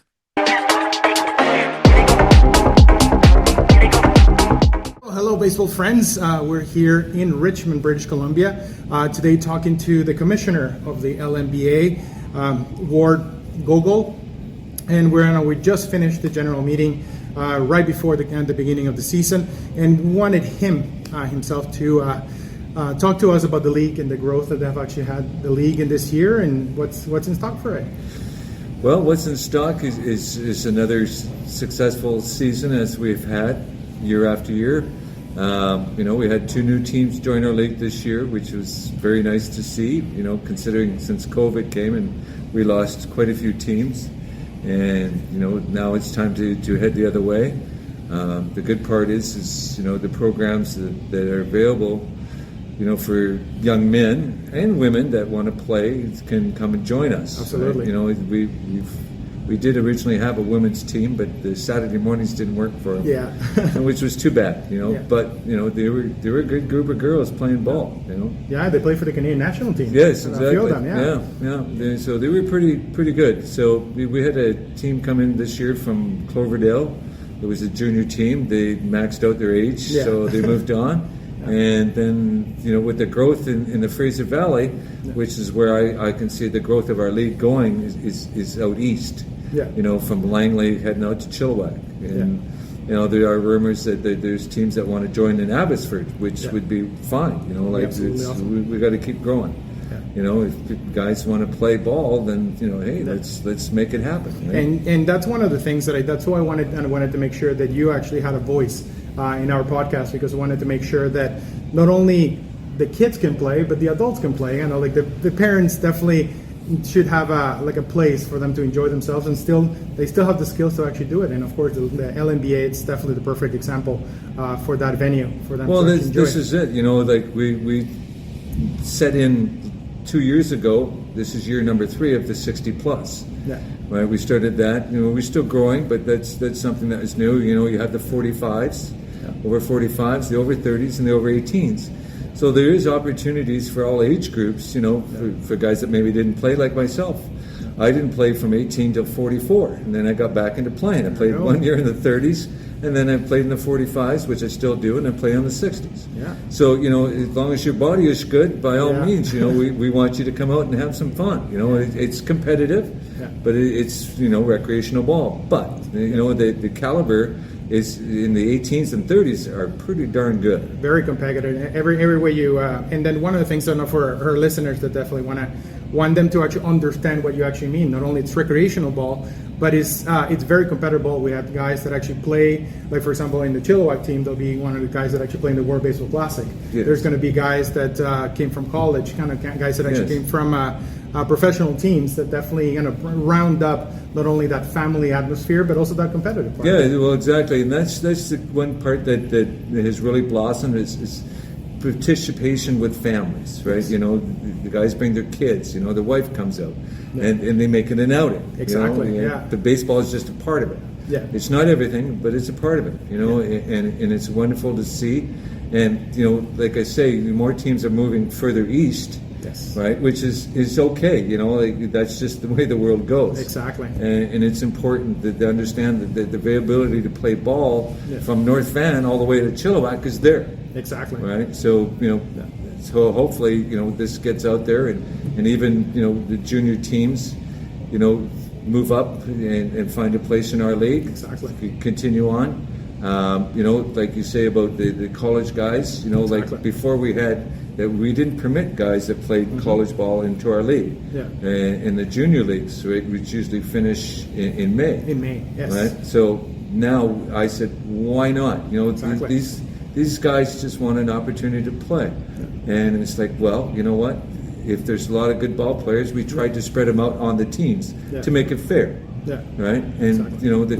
Hello, baseball friends. We're here in Richmond, British Columbia, today talking to the commissioner of the LMBA, Ward Gogol. And we just finished the general meeting right before the beginning of the season, and wanted him himself to talk to us about the league and the growth that they've actually had the league in this year, and what's in stock for it. Well, what's in stock is another successful season as we've had year after year. We had 2 new teams join our league this year, which was very nice to see, considering since COVID came and we lost quite a few teams. And, now it's time to head the other way. The good part is the programs that are available, for young men and women that want to play can come and join us. Absolutely. Right? We did originally have a women's team, but the Saturday mornings didn't work for them. Yeah. Which was too bad, Yeah. But they were a good group of girls playing ball, Yeah, they play for the Canadian national team. Yes, exactly. A few of them, So they were pretty good. So we had a team come in this year from Cloverdale. It was a junior team. They maxed out their age, so they moved on. And then, with the growth in the Fraser Valley, which is where I can see the growth of our league going, is out east. From Langley heading out to Chilliwack. And, there are rumors that there's teams that want to join in Abbotsford, which would be fine. Awesome. We got to keep growing. If guys want to play ball, then hey, let's make it happen. Right? And that's one of the things that's why I wanted to make sure that you actually had a voice in our podcast, because I wanted to make sure that not only the kids can play, but the adults can play. The parents definitely should have a place for them to enjoy themselves, and they still have the skills to actually do it. And of course, the LMBA, it's definitely the perfect example for that venue for them. Well, to enjoy. this is it. We set in 2 years ago. This is year number 3 of the 60 plus. Yeah. Right. We started that. We're still growing, but that's something that is new. You have the 45s, over 45s, the over 30s, and the over 18s. So there is opportunities for all age groups, for guys that maybe didn't play like myself. I didn't play from 18 till 44, and then I got back into playing. I played 1 year in the 30s, and then I played in the 45s, which I still do, and I play on the 60s. Yeah. So, as long as your body is good, by all means, we want you to come out and have some fun. It's competitive, but it's, recreational ball. But, the caliber is in the 18s and 30s are pretty darn good. Very competitive. Every way you, and then one of the things I know for our listeners that definitely want them to actually understand what you actually mean. Not only it's recreational ball, but it's very compatible. We have guys that actually play, like for example, in the Chilliwack team, they'll be one of the guys that actually play in the World Baseball Classic. Yes. There's going to be guys that came from college, kind of guys that actually came from professional teams that definitely round up not only that family atmosphere, but also that competitive part. Yeah, well, exactly, and that's the one part that has really blossomed is participation with families, right? The guys bring their kids. The wife comes out, and they make it an outing. Exactly. The baseball is just a part of it. Yeah. It's not everything, but it's a part of it. And it's wonderful to see. And like I say, more teams are moving further east. Yes. Right, which is okay. That's just the way the world goes. Exactly. And it's important to understand that the availability to play ball from North Van all the way to Chilliwack is there. Exactly. Right. So so hopefully this gets out there, and even the junior teams move up and find a place in our league. Exactly. Continue on. Like you say about the college guys. Like before we didn't permit guys that played college ball into our league. Yeah. In the junior leagues, right, which usually finish in May. In May, yes. Right. So now I said, why not? Exactly. These guys just want an opportunity to play, and it's like, well, you know what? If there's a lot of good ball players, we tried to spread them out on the teams to make it fair. Yeah. Right. And the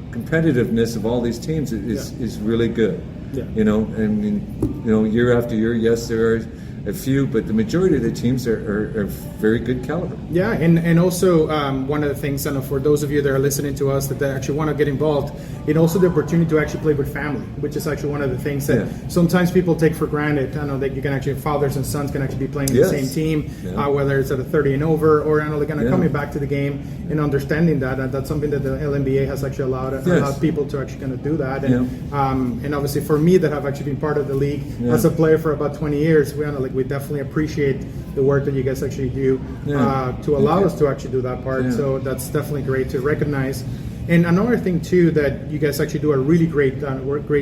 competitiveness of all these teams is really good. Yeah. Year after year, yes, there are a few, but the majority of the teams are very good caliber. Yeah, and also one of the things, and for those of you that are listening to us that actually want to get involved, and also the opportunity to actually play with family, which is actually one of the things that sometimes people take for granted. I know that you can actually, fathers and sons can actually be playing in the same team, whether it's at a 30 and over, or they're kind of coming back to the game and understanding that, and that's something that the LNBA has actually allowed people to actually kind of do that. And obviously for me that have actually been part of the league as a player for about 20 years, we definitely appreciate the work that you guys actually do to allow us to actually do that part. So that's definitely great to recognize. And another thing too that you guys actually do a really great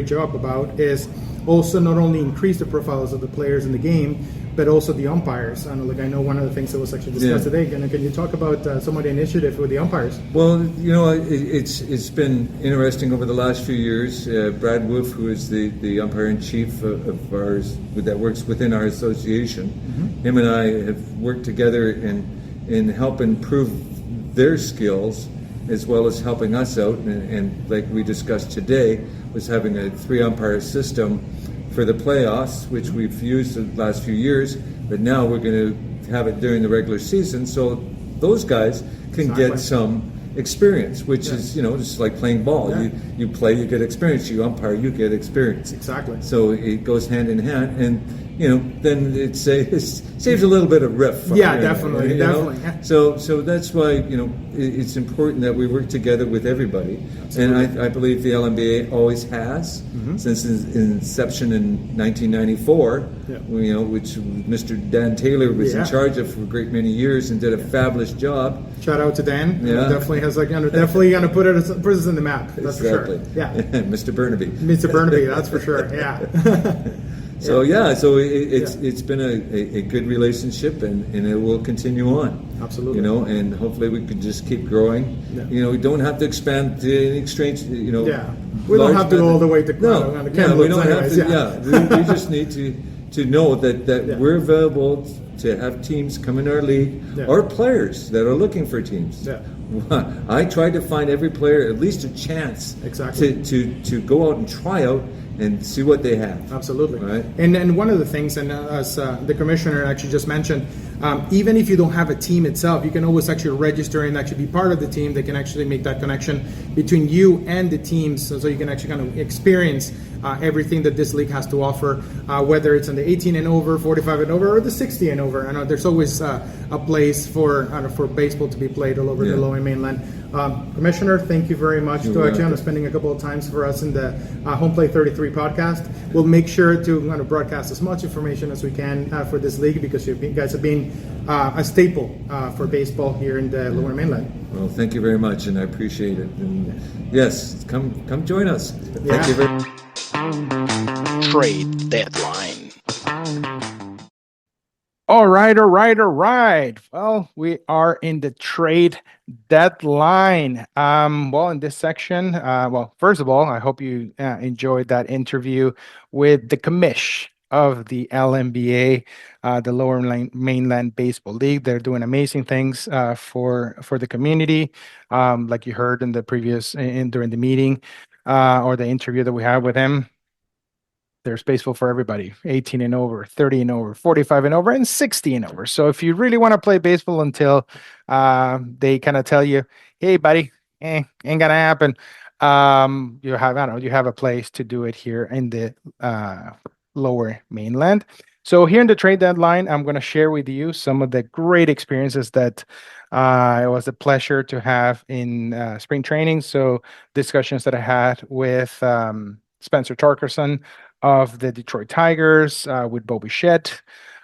job about is also not only increase the profiles of the players in the game, but also the umpires. I know one of the things that was actually discussed today. Can you talk about some of the initiative with the umpires? Well, it's been interesting over the last few years. Brad Wolf, who is the umpire in chief of ours that works within our association, him and I have worked together in help improve their skills as well as helping us out. And like we discussed today, was having a 3-umpire system for the playoffs, which we've used the last few years, but now we're going to have it during the regular season, so those guys can get some experience, which is just like playing ball. You play, you get experience. You umpire, you get experience. Exactly. So it goes hand in hand, and then it saves a little bit of riff. Definitely. So that's why it's important that we work together with everybody. Absolutely. And I believe the LNBA always has since its inception in 1994. Which Mr. Dan Taylor was in charge of for a great many years and did a fabulous job. Shout out to Dan. Definitely has definitely going to put us in the map. That's exactly. For sure. Yeah. Mr. Burnaby. Mr. Burnaby. That's for sure. Yeah. So it's been a good relationship, and it will continue on. Absolutely. And hopefully we can just keep growing. Yeah. We don't have to expand to any strange. We don't have to go all the way to we don't have to. We just need to know that we're available to have teams come in our league or players that are looking for teams. Yeah. I try to find every player at least a chance to go out and try out and see what they have. Absolutely. Right. And one of the things, and as the commissioner actually just mentioned, even if you don't have a team itself, you can always actually register and actually be part of the team. They can actually make that connection between you and the teams, so you can actually kind of experience everything that this league has to offer, whether it's on the 18 and over, 45 and over, or the 60 and over. I know there's always a place for baseball to be played all over the Lower Mainland. Commissioner, thank you very much to Achiano spending a couple of times for us in the Homeplate 33 podcast. We'll make sure to broadcast as much information as we can for this league, because you guys have been a staple for baseball here in the Lower Mainland. Well, thank you very much, and I appreciate it. And yes, come join us. Thank you very much. Trade deadline. All right. Well, we are in the trade deadline. Well, in this section, first of all, I hope you enjoyed that interview with the commish of the LMBA, the Lower Mainland Baseball League. They're doing amazing things for the community, like you heard in the previous during the meeting or the interview that we had with him. There's baseball for everybody, 18 and over, 30 and over, 45 and over, and 60 and over. So if you really want to play baseball until they kind of tell you, hey, buddy, ain't gonna happen, you have a place to do it here in the Lower Mainland. So here in the trade deadline, I'm going to share with you some of the great experiences that it was a pleasure to have in spring training. So discussions that I had with Spencer Torkerson of the Detroit Tigers, with Bobby Shett,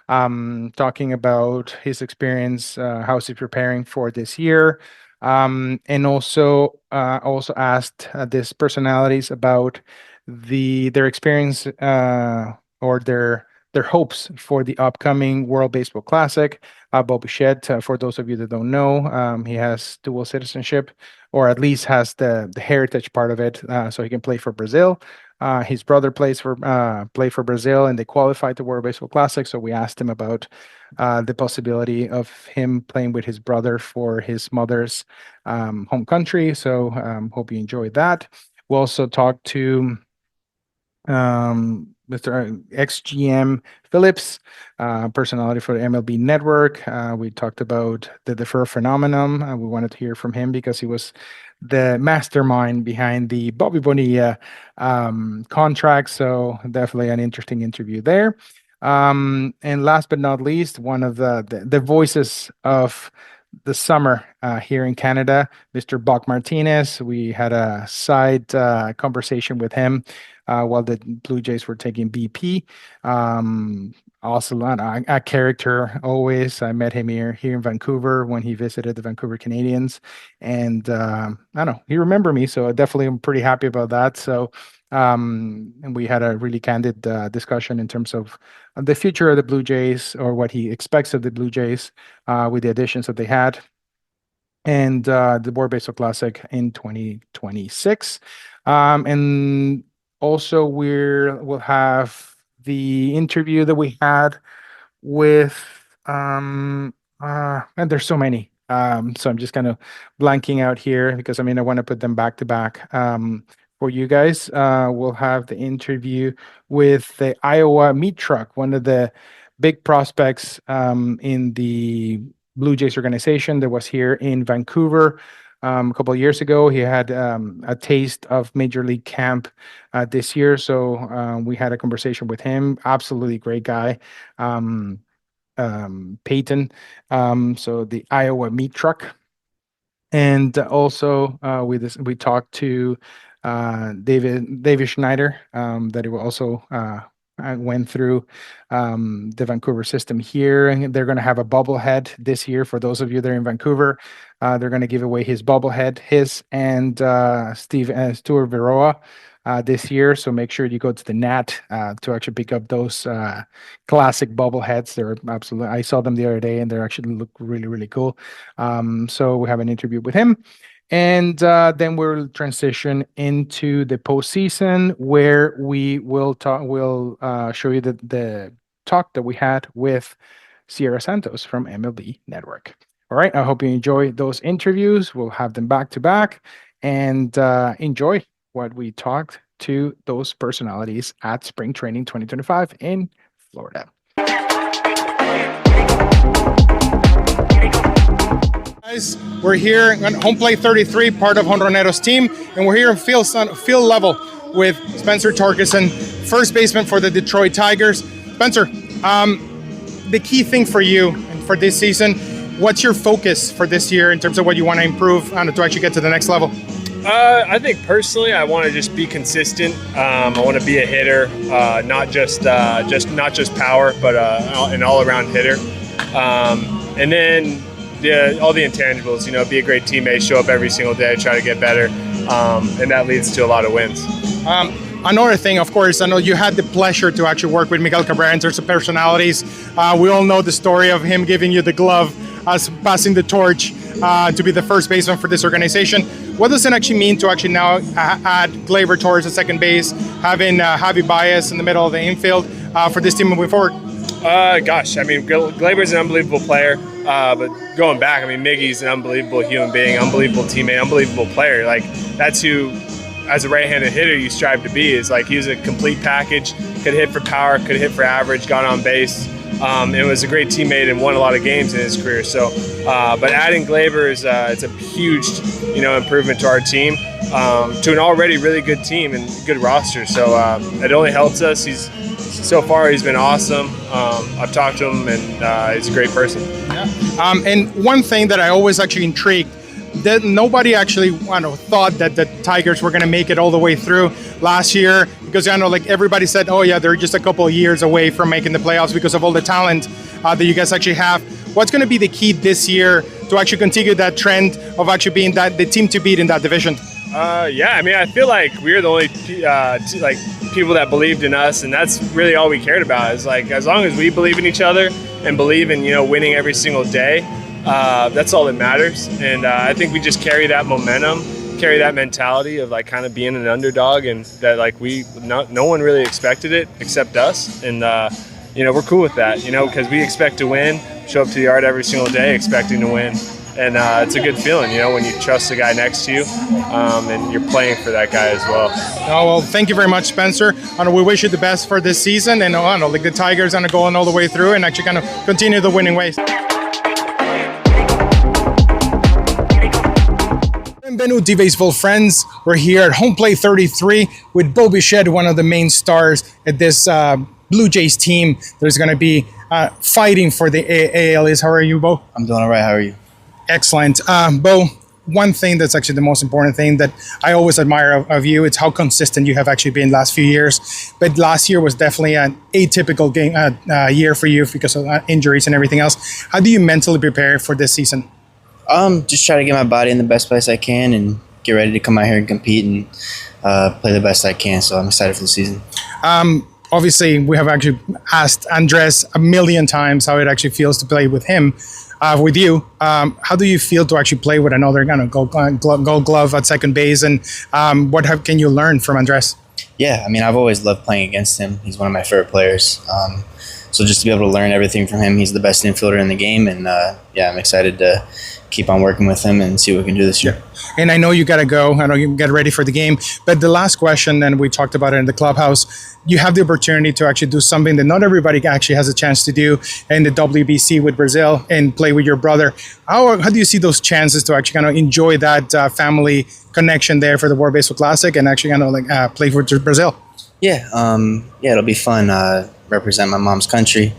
talking about his experience, how's he preparing for this year, and also asked these personalities about their experience or their hopes for the upcoming World Baseball Classic. Bobby Shett, for those of you that don't know, he has dual citizenship, or at least has the heritage part of it, so he can play for Brazil. His brother played for Brazil, and they qualified the World Baseball Classic. So we asked him about the possibility of him playing with his brother for his mother's home country. So hope you enjoyed that. We also talked to Mr. XGM Phillips, personality for the MLB Network. We talked about the defer phenomenon. We wanted to hear from him because he was the mastermind behind the Bobby Bonilla contract. So definitely an interesting interview there. And last but not least, one of the voices of the summer here in Canada, Mr. Buck Martinez. We had a side conversation with him while the Blue Jays were taking BP. Also a character always. I met him here in Vancouver when he visited the Vancouver Canadians, and I don't know, he remembered me, so I definitely am pretty happy about that. So and we had a really candid discussion in terms of the future of the Blue Jays, or what he expects of the Blue Jays with the additions that they had, and the World Baseball Classic in 2026. And also we'll have the interview that we had with and there's so many. So I'm just kind of blanking out here because I want to put them back to back. For you guys, we'll have the interview with the Iowa Meat Truck, one of the big prospects in the Blue Jays organization that was here in Vancouver a couple of years ago. He had a taste of Major League camp this year, so we had a conversation with him. Absolutely great guy, Peyton. So the Iowa Meat Truck, and also we talked to David Schneider, that he will also went through the Vancouver system here, and they're going to have a bobblehead this year. For those of you that are in Vancouver, they're going to give away his bobblehead, his and Stuart Veroa this year. So make sure you go to the Nat to actually pick up those classic bobbleheads. They're absolutely, I saw them the other day and they actually look really, really cool. So we have an interview with him. And then we'll transition into the postseason, where we will talk. We'll show you the talk that we had with Siera Santos from MLB Network. All right. I hope you enjoy those interviews. We'll have them back to back, and enjoy what we talked to those personalities at Spring Training 2025 in Florida. We're here on Homeplate 33, part of Honronero's team, and we're here in field level with Spencer Torkelson, first baseman for the Detroit Tigers. Spencer, the key thing for you for this season, what's your focus for this year in terms of what you want to improve to actually get to the next level? I think personally, I want to just be consistent. I want to be a hitter, not just power, but an all-around hitter. And then all the intangibles, be a great teammate, show up every single day, try to get better, and that leads to a lot of wins. Another thing, of course, I know you had the pleasure to actually work with Miguel Cabrera in terms of personalities. We all know the story of him giving you the glove as passing the torch to be the first baseman for this organization. What does it actually mean to actually now add Gleyber Torres at second base, having Javi Baez in the middle of the infield for this team moving forward? Gleyber's an unbelievable player, but going back, Miggy's an unbelievable human being, unbelievable teammate, unbelievable player. That's who, as a right-handed hitter, you strive to be. He was a complete package, could hit for power, could hit for average, got on base. It was a great teammate and won a lot of games in his career. So, but adding Gleyber is it's a huge, improvement to our team, to an already really good team and good roster. So it only helps us. So far he's been awesome. I've talked to him, and he's a great person. Yeah. And one thing that I always actually intrigued, that nobody actually thought that the Tigers were going to make it all the way through last year, because everybody said, oh yeah, they're just a couple of years away from making the playoffs because of all the talent that you guys actually have. What's going to be the key this year to actually continue that trend of actually being the team to beat in that division? I feel like we're the only people that believed in us, and that's really all we cared about. Is as long as we believe in each other and believe in winning every single day. That's all that matters, and I think we just carry that momentum, carry that mentality of kind of being an underdog, and that no one really expected it except us, and we're cool with that, because we expect to win, show up to the yard every single day expecting to win, and it's a good feeling, when you trust the guy next to you, and you're playing for that guy as well. Oh, well, thank you very much, Spencer. We wish you the best for this season, and the Tigers are going all the way through and actually kind of continue the winning ways. Benvenuti baseball friends. We're here at Homeplate 33 with Bo Bichette, one of the main stars at this Blue Jays team. There's going to be fighting for the AL. How are you, Bo? I'm doing all right. How are you? Excellent. Bo, one thing that's actually the most important thing that I always admire of you, it's how consistent you have actually been last few years. But last year was definitely an atypical year for you because of injuries and everything else. How do you mentally prepare for this season? Just try to get my body in the best place I can and get ready to come out here and compete and play the best I can. So I'm excited for the season. Obviously, we have actually asked Andres a million times how it actually feels to play with him, with you. How do you feel to actually play with another Gold Glove at second base, and what can you learn from Andres? Yeah, I've always loved playing against him. He's one of my favorite players. So just to be able to learn everything from him, he's the best infielder in the game, and I'm excited to keep on working with him and see what we can do this year. And I know you got to go. I know you get ready for the game. But the last question, and we talked about it in the clubhouse, you have the opportunity to actually do something that not everybody actually has a chance to do in the WBC with Brazil and play with your brother. How do you see those chances to actually kind of enjoy that family connection there for the World Baseball Classic and actually play for Brazil? Yeah, it'll be fun. Represent my mom's country.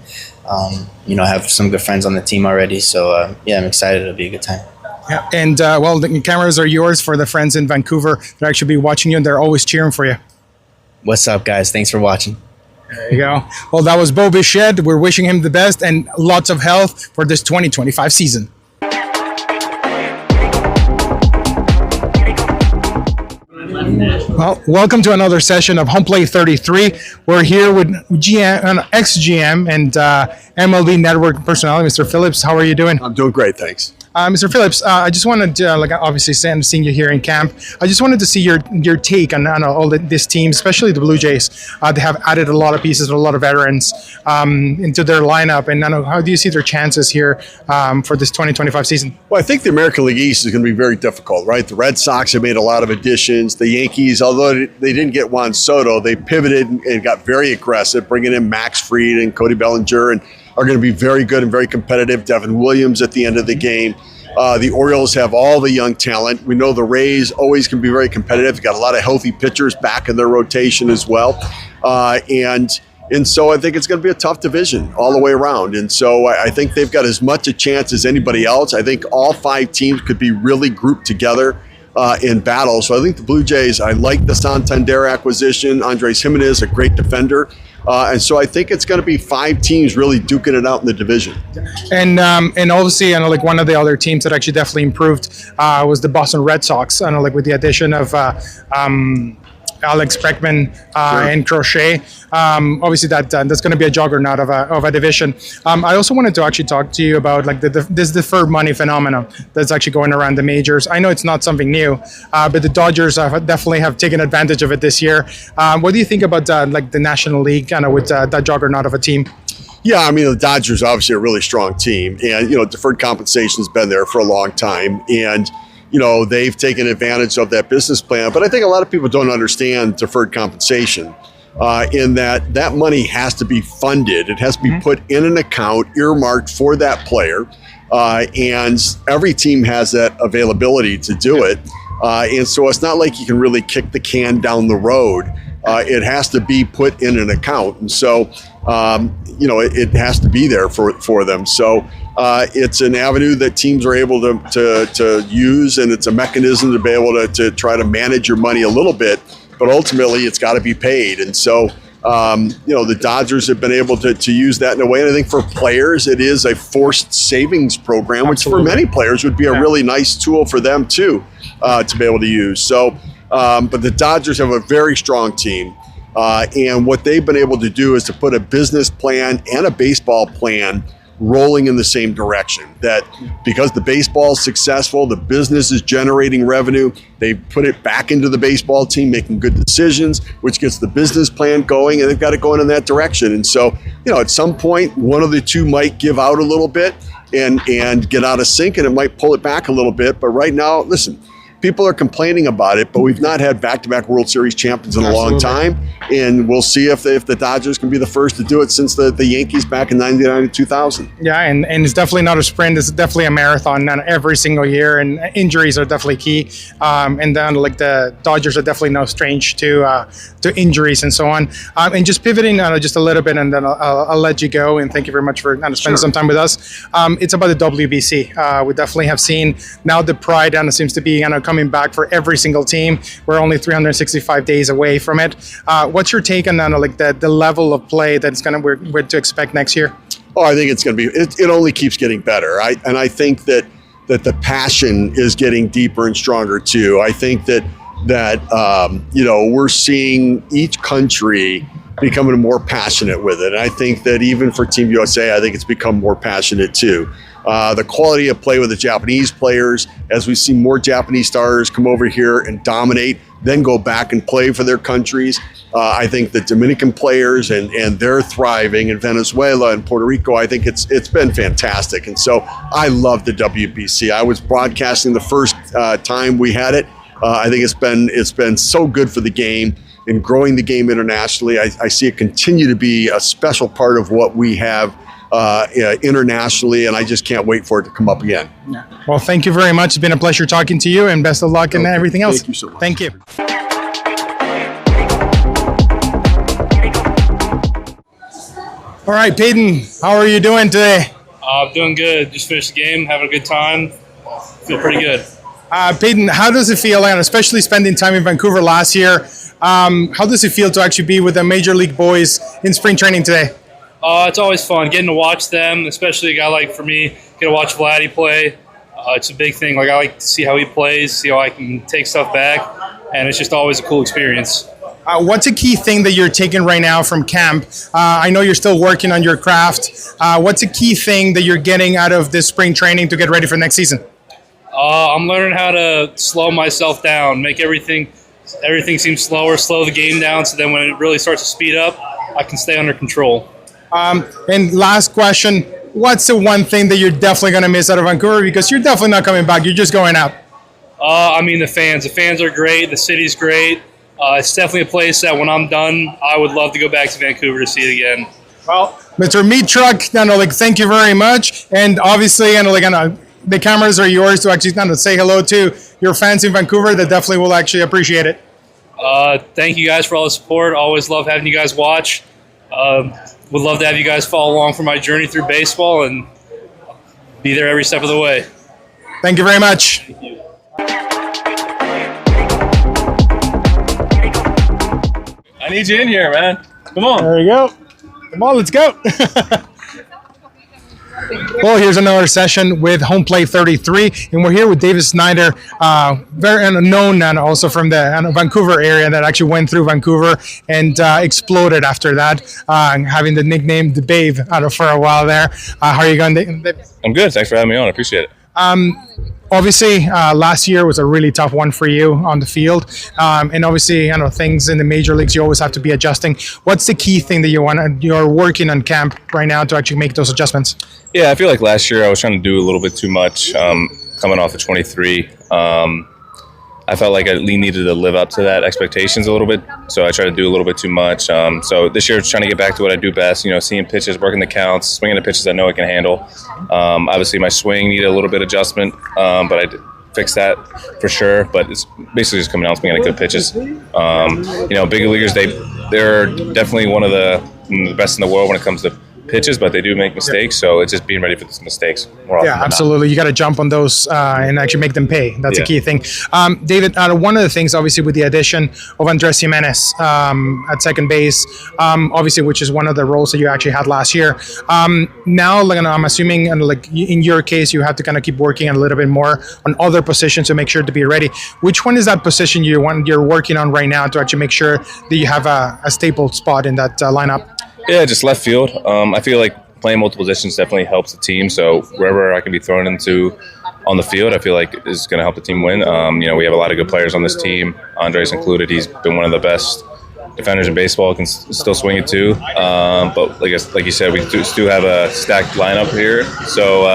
I have some good friends on the team already, so I'm excited. It'll be a good time. Yeah, and the cameras are yours for the friends in Vancouver that actually be watching you, and they're always cheering for you. What's up, guys? Thanks for watching. There you go. Well, that was Bo Bichette. We're wishing him the best and lots of health for this 2025 season. Well, welcome to another session of Homeplate 33. We're here with ex-GM and MLB Network personality, Mr. Phillips. How are you doing? I'm doing great, thanks. Mr. Phillips, I just wanted to, obviously seeing you here in camp, I just wanted to see your take on all this team, especially the Blue Jays. They have added a lot of pieces, a lot of veterans into their lineup. And how do you see their chances here for this 2025 season? Well, I think the American League East is going to be very difficult, right? The Red Sox have made a lot of additions. The Yankees, although they didn't get Juan Soto, they pivoted and got very aggressive, bringing in Max Fried and Cody Bellinger, and are going to be very good and very competitive. Devin Williams at the end of the game. The Orioles have all the young talent. We know the Rays always can be very competitive. They've got a lot of healthy pitchers back in their rotation as well. And so I think it's going to be a tough division all the way around. And so I think they've got as much a chance as anybody else. I think all 5 teams could be really grouped together in battle. So I think the Blue Jays, I like the Santander acquisition. Andres Jimenez, a great defender. And so I think it's going to be 5 teams really duking it out in the division. And obviously, like one of the other teams that actually definitely improved was the Boston Red Sox. Like with the addition of Alex Bregman and Crochet. Obviously, that's going to be a juggernaut of a division. I also wanted to actually talk to you about like this deferred money phenomenon that's actually going around the majors. I know it's not something new, but the Dodgers definitely have taken advantage of it this year. What do you think about like the National League kind of with that juggernaut of a team? Yeah, I mean, the Dodgers are obviously a really strong team, and deferred compensation has been there for a long time, and they've taken advantage of that business plan. But I think a lot of people don't understand deferred compensation in that money has to be funded. It has to be put in an account earmarked for that player. And every team has that availability to do it. And so it's not like you can really kick the can down the road. It has to be put in an account. And so, it has to be there for them. So it's an avenue that teams are able to use, and it's a mechanism to be able to try to manage your money a little bit, but ultimately it's got to be paid. And so, the Dodgers have been able to use that in a way. And I think for players, it is a forced savings program, which for many players would be a really nice tool for them too, to be able to use. So, but the Dodgers have a very strong team. And what they've been able to do is to put a business plan and a baseball plan rolling in the same direction. That because the baseball is successful, the business is generating revenue, they put it back into the baseball team, making good decisions, which gets the business plan going, and they've got it going in that direction. And so, at some point, one of the two might give out a little bit and get out of sync, and it might pull it back a little bit. But right now, listen, people are complaining about it, but we've not had back-to-back World Series champions in a long time, and we'll see if the Dodgers can be the first to do it since the Yankees back in '99 and 2000. Yeah, and it's definitely not a sprint. It's definitely a marathon every single year, and injuries are definitely key. And then like the Dodgers are definitely no strange to injuries and so on. And just pivoting just a little bit, and then I'll let you go. And thank you very much for spending some time with us. It's about the WBC. We definitely have seen now the pride seems to be coming back for every single team. We're only 365 days away from it. What's your take on like the level of play that's we're to expect next year? Oh, I think it's going to be. It only keeps getting better. And I think that the passion is getting deeper and stronger too. I think that we're seeing each country becoming more passionate with it. And I think that even for Team USA, I think it's become more passionate too. The quality of play with the Japanese players, as we see more Japanese stars come over here and dominate, then go back and play for their countries. I think the Dominican players and they're thriving in Venezuela and Puerto Rico. I think it's been fantastic. And so I love the WBC. I was broadcasting the first time we had it. I think it's been so good for the game and growing the game internationally. I see it continue to be a special part of what we have internationally, and I just can't wait for it to come up again. Yeah. Well, thank you very much. It's been a pleasure talking to you, and best of luck and everything else. Thank you so much. Thank you. All right, Peyton, how are you doing today? Doing good. Just finished the game, having a good time. Feel pretty good. Peyton, how does it feel, and especially spending time in Vancouver last year, how does it feel to actually be with the Major League boys in spring training today? It's always fun getting to watch them, especially a guy like for me, get to watch Vladdy play. It's a big thing. Like I like to see how he plays, see how I can take stuff back, and it's just always a cool experience. What's a key thing that you're taking right now from camp? I know you're still working on your craft. What's a key thing that you're getting out of this spring training to get ready for next season? I'm learning how to slow myself down, make everything seem slower, slow the game down, so then when it really starts to speed up, I can stay under control. And last question, what's the one thing that you're definitely going to miss out of Vancouver? Because you're definitely not coming back. You're just going out. The fans. The fans are great. The city's great. It's definitely a place that when I'm done, I would love to go back to Vancouver to see it again. Well, Mr. Meat Truck, thank you very much. And obviously, the cameras are yours to actually kind of say hello to your fans in Vancouver. That definitely will actually appreciate it. Thank you guys for all the support. Always love having you guys watch. Would love to have you guys follow along for my journey through baseball and be there every step of the way. Thank you very much. I need you in here, man. Come on. There you go. Come on, let's go. Well, here's another session with Homeplate 33, and we're here with David Snyder, very known and also from the Vancouver area that actually went through Vancouver and exploded after that, having the nickname the Babe for a while there. How are you going, David? I'm good. Thanks for having me on. I appreciate it. Obviously, last year was a really tough one for you on the field, and obviously, things in the major leagues you always have to be adjusting. What's the key thing that you're working on camp right now to actually make those adjustments? Yeah, I feel like last year I was trying to do a little bit too much coming off of 23. I felt like I needed to live up to that expectations a little bit, so I tried to do a little bit too much. So this year, I was trying to get back to what I do best, seeing pitches, working the counts, swinging the pitches I know I can handle. Obviously, my swing needed a little bit of adjustment, but I did fix that for sure. But it's basically just coming out swinging at good pitches. Big leaguers, they're definitely one of the best in the world when it comes to pitches, but they do make mistakes, so it's just being ready for those mistakes more often than absolutely not. You got to jump on those and actually make them pay. That's a key thing. David, one of the things obviously with the addition of Andres Jimenez at second base, obviously, which is one of the roles that you actually had last year, now I'm assuming in your case you have to kind of keep working a little bit more on other positions to make sure to be ready. Which one is that position you're working on right now to actually make sure that you have a staple spot in that lineup? Yeah, just left field. I feel like playing multiple positions definitely helps the team. So wherever I can be thrown into on the field, I feel like is going to help the team win. We have a lot of good players on this team, Andres included. He's been one of the best defenders in baseball, can still swing it too. But like you said, we do have a stacked lineup here. So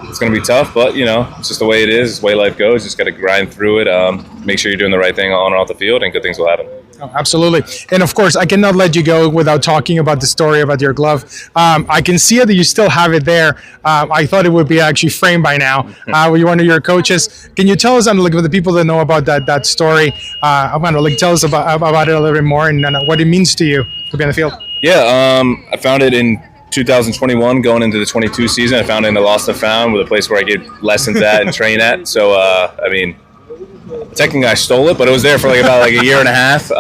it's going to be tough, but, it's just the way it is. It's the way life goes. Just got to grind through it, make sure you're doing the right thing on and off the field, and good things will happen. Oh, absolutely. And of course, I cannot let you go without talking about the story about your glove. I can see that you still have it there. I thought it would be actually framed by now. You're one of your coaches. Can you tell us, for the people that know about that story, tell us about it a little bit more and what it means to you to be on the field? Yeah, I found it in 2021 going into the 22 season. I found it in the Lost and Found, with a place where I get lessons at and train at. So, technically I stole it, but it was there for about a year and a half.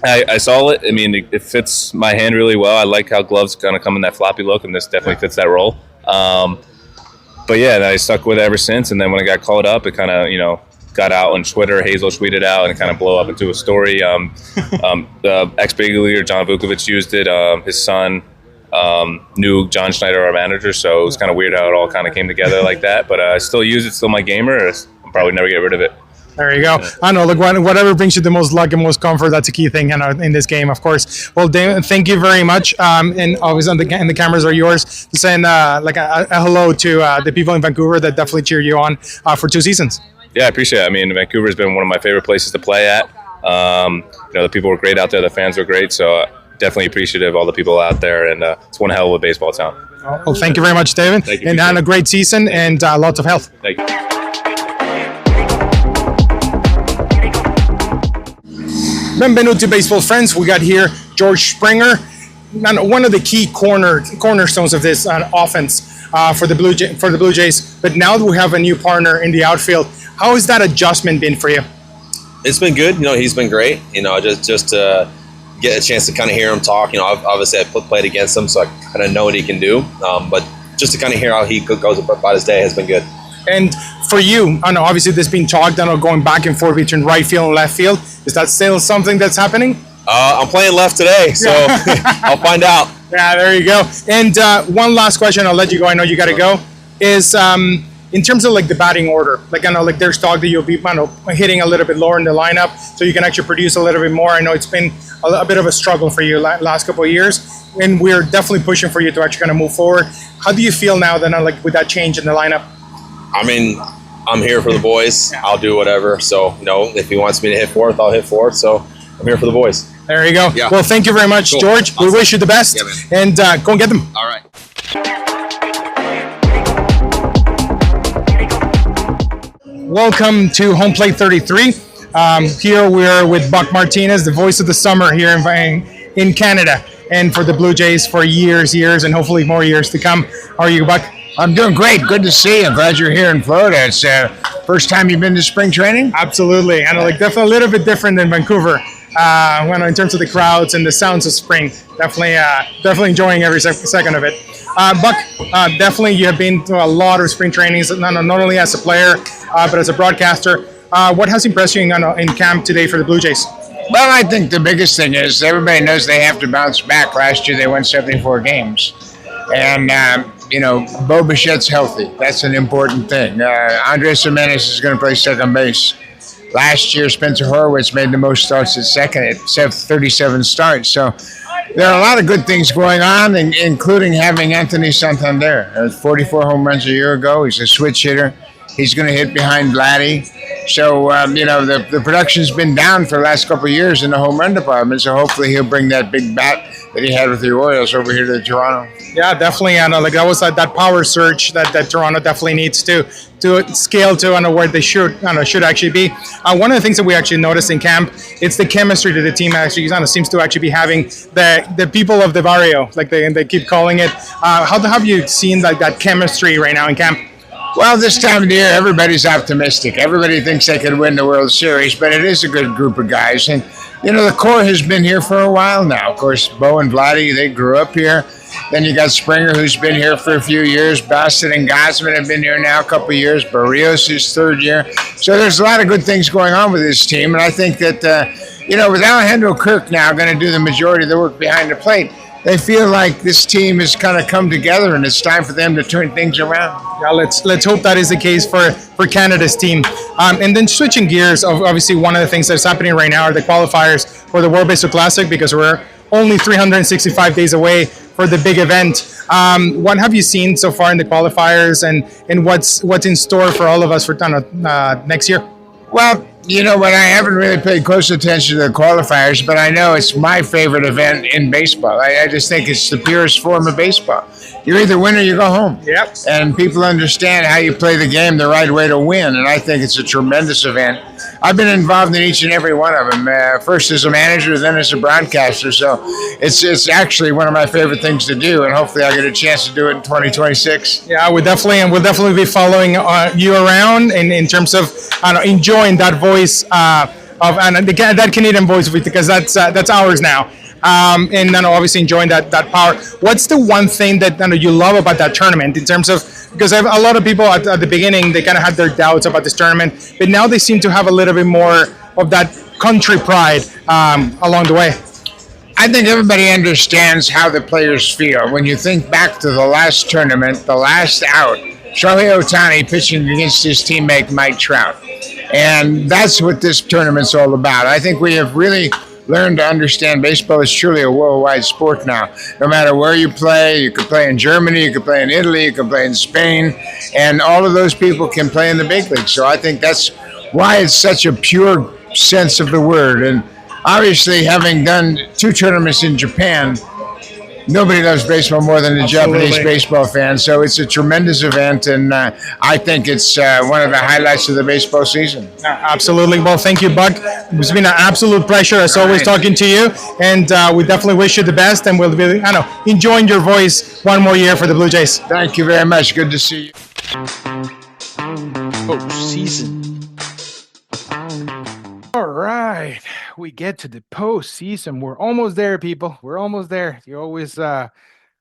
I saw it. It fits my hand really well. I like how gloves kind of come in that floppy look, and this definitely fits that role. But yeah, I stuck with it ever since. And then when I got called up, it kind of, got out on Twitter. Hazel tweeted out and kind of blew up into a story. The ex-big leaguer, John Vukovic, used it. His son knew John Schneider, our manager, so it was kind of weird how it all kind of came together like that. But I still use it, still my gamer. I'll probably never get rid of it. There you go. Yeah. I know. Whatever brings you the most luck and most comfort, that's a key thing in this game, of course. Well, David, thank you very much. And always and the cameras are yours to send a hello to the people in Vancouver that definitely cheer you on for 2 seasons. Yeah, I appreciate it. Vancouver has been one of my favorite places to play at. The people were great out there. The fans were great. So definitely appreciative of all the people out there. And it's one hell of a baseball town. Well, thank you very much, David. Thank you. And have a great season and lots of health. Thank you. Benvenuti, baseball friends. We got here George Springer, one of the key cornerstones of this offense for the Blue Jays. But now that we have a new partner in the outfield, how has that adjustment been for you? It's been good. He's been great. Just to get a chance to kind of hear him talk. Obviously I played against him, so I kind of know what he can do. But just to kind of hear how he goes about his day has been good. And for you, I know obviously there's been talk, going back and forth between right field and left field. Is that still something that's happening? I'm playing left today, so I'll find out. Yeah, there you go. And one last question, I'll let you go. I know you got to go. Is in terms of the batting order, I know there's talk that you'll be hitting a little bit lower in the lineup, so you can actually produce a little bit more. I know it's been a bit of a struggle for you last couple of years, and we're definitely pushing for you to actually kind of move forward. How do you feel now that with that change in the lineup? I'm here for the boys. I'll do whatever. So, if he wants me to hit fourth, I'll hit fourth. So, I'm here for the boys. There you go. Yeah. Well, thank you very much, cool. George. Awesome. We wish you the best. Yeah, and go and get them. All right. welcome to Homeplate 33. Here we're with Buck Martinez, the voice of the summer here in Canada, and for the Blue Jays for years, and hopefully more years to come. How are you, Buck? I'm doing great. Good to see you. I'm glad you're here in Florida. It's first time you've been to spring training? Absolutely, and definitely a little bit different than Vancouver. In terms of the crowds and the sounds of spring, definitely enjoying every second of it. Buck, definitely you have been to a lot of spring trainings, not only as a player, but as a broadcaster. What has impressed you in camp today for the Blue Jays? Well, I think the biggest thing is everybody knows they have to bounce back. Last year they won 74 games. And, Bo Bichette's healthy. That's an important thing. Andres Jimenez is going to play second base. Last year, Spencer Horwitz made the most starts at second at 37 starts. So there are a lot of good things going on, including having Anthony Santander. 44 home runs a year ago. He's a switch hitter. He's going to hit behind Vladdy. So, the production's been down for the last couple of years in the home run department. So hopefully he'll bring that big bat that he had with the Orioles over here to Toronto. Yeah, definitely. I know, that was that power surge that Toronto definitely needs to scale to where they should actually be. One of the things that we actually noticed in camp, it's the chemistry that the team actually seems to actually be having. The people of the barrio, like they keep calling it. How have you seen that chemistry right now in camp? Well, this time of the year, everybody's optimistic. Everybody thinks they could win the World Series, but it is a good group of guys. And, the core has been here for a while now. Of course, Bo and Vladdy, they grew up here. Then you got Springer, who's been here for a few years. Bassett and Gosman have been here now a couple of years. Barrios is third year. So there's a lot of good things going on with this team. And I think that, with Alejandro Kirk now going to do the majority of the work behind the plate, they feel like this team has kind of come together and it's time for them to turn things around. Yeah, let's hope that is the case for Canada's team. And then switching gears, obviously one of the things that's happening right now are the qualifiers for the World Baseball Classic, because we're only 365 days away for the big event. What have you seen so far in the qualifiers, and what's in store for all of us for next year? Well, I haven't really paid close attention to the qualifiers, but I know it's my favorite event in baseball. I just think it's the purest form of baseball. You either win or you go home. Yep. And people understand how you play the game the right way to win, and I think it's a tremendous event. I've been involved in each and every one of them, first as a manager, then as a broadcaster. So it's actually one of my favorite things to do, and hopefully I'll get a chance to do it in 2026. Yeah, we'll definitely be following you around in terms of enjoying that voice that Canadian voice, because that's ours now. And obviously enjoying that power. What's the one thing that you love about that tournament in terms of, because a lot of people at the beginning, they kind of had their doubts about this tournament, but now they seem to have a little bit more of that country pride along the way. I think everybody understands how the players feel. When you think back to the last tournament, the last out, Shohei Ohtani pitching against his teammate Mike Trout. And that's what this tournament's all about. I think we have really learned to understand baseball is truly a worldwide sport now. No matter where you could play in Germany, you could play in Italy, you could play in Spain, and all of those people can play in the big leagues. So I think that's why it's such a pure sense of the word. And obviously, having done 2 tournaments in Japan, nobody loves baseball more than the Japanese baseball fans. So it's a tremendous event, and I think it's one of the highlights of the baseball season. Absolutely. Well, thank you, Buck. It's been an absolute pleasure, as always, talking to you. And we definitely wish you the best, and we'll be enjoying your voice one more year for the Blue Jays. Thank you very much. Good to see you. Postseason. All right, we get to the postseason. We're almost there, people. We're almost there. You're always there,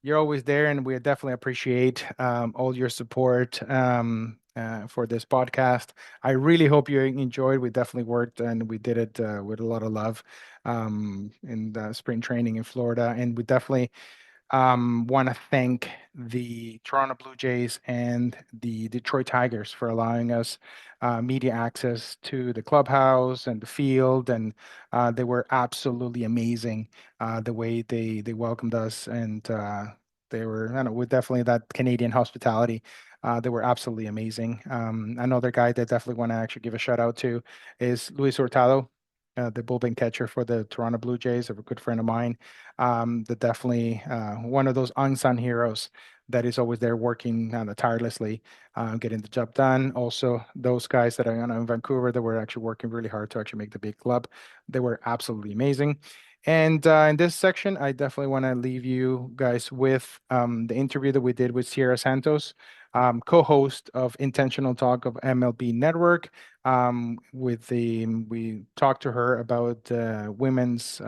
and we definitely appreciate all your support for this podcast. I really hope you enjoyed. We definitely worked, and we did it with a lot of love in the spring training in Florida, and we definitely want to thank the Toronto Blue Jays and the Detroit Tigers for allowing us media access to the clubhouse and the field, and they were absolutely amazing the way they welcomed us, and they were, with definitely that Canadian hospitality. They were absolutely amazing. Another guy that definitely want to actually give a shout out to is Luis Hurtado, the bullpen catcher for the Toronto Blue Jays, a good friend of mine. That definitely one of those unsung heroes that is always there working tirelessly, getting the job done. Also, those guys that are in Vancouver that were actually working really hard to actually make the big club, they were absolutely amazing. And in this section, I definitely want to leave you guys with the interview that we did with Siera Santos, co-host of Intentional Talk of MLB Network. We talked to her about Women's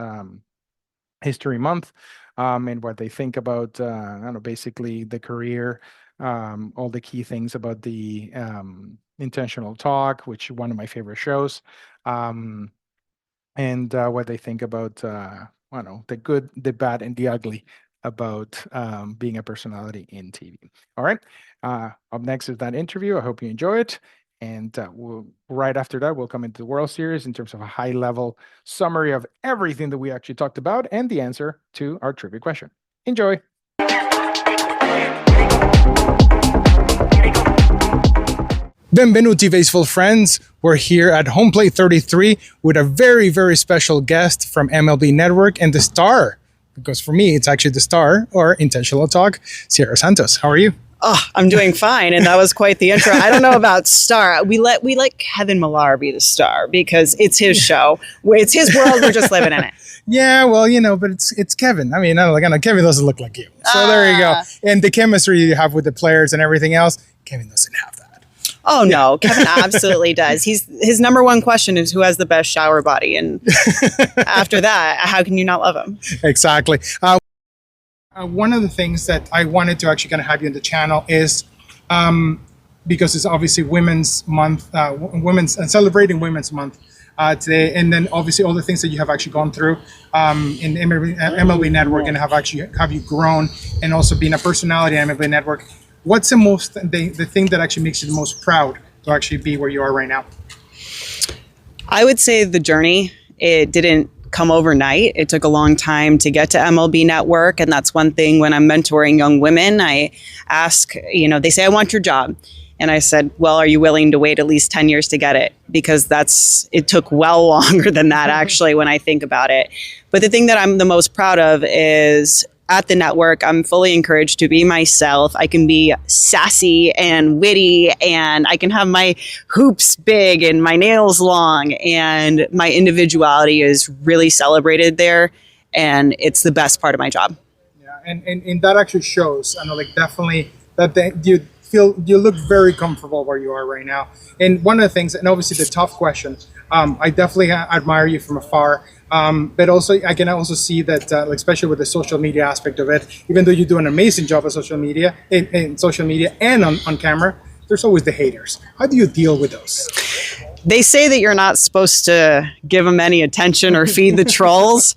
History Month, and what they think about, I don't know, basically the career, all the key things about the Intentional Talk, which is one of my favorite shows. And what they think about, I don't know, the good, the bad, and the ugly about being a personality in TV. All right. Up next is that interview. I hope you enjoy it. And right after that, we'll come into the World Series in terms of a high-level summary of everything that we actually talked about and the answer to our trivia question. Enjoy. Benvenuti, baseball friends. We're here at Homeplate 33 with a very, very special guest from MLB Network and the star, because for me, it's actually the star, or Intentional Talk, Siera Santos. How are you? Oh, I'm doing fine, and that was quite the intro. I don't know about star. We let Kevin Millar be the star because it's his show. It's his world. We're just living in it. Yeah, well, but it's Kevin. I mean, I know Kevin doesn't look like you. So there you go. And the chemistry you have with the players and everything else, Kevin doesn't have that. Oh, no, Kevin absolutely does. His number one question is who has the best shower body. And after that, how can you not love him? Exactly. One of the things that I wanted to actually kind of have you on the channel is because it's obviously Women's Month, celebrating Women's Month today. And then obviously all the things that you have actually gone through in MLB Network and have you grown and also being a personality in MLB Network. What's the thing that actually makes you the most proud to actually be where you are right now? I would say the journey. It didn't come overnight. It took a long time to get to MLB Network. And that's one thing when I'm mentoring young women, I ask, they say, I want your job. And I said, well, are you willing to wait at least 10 years to get it? Because it took well longer than that, actually, when I think about it. But the thing that I'm the most proud of is at the network, I'm fully encouraged to be myself. I can be sassy and witty, and I can have my hoops big and my nails long, and my individuality is really celebrated there, and it's the best part of my job. Yeah, and that actually shows. I know, definitely that you look very comfortable where you are right now. And one of the things, and obviously the tough question, I definitely admire you from afar. But also, I can also see that, especially with the social media aspect of it, even though you do an amazing job of social media, in social media and on camera, there's always the haters. How do you deal with those? They say that you're not supposed to give them any attention or feed the trolls.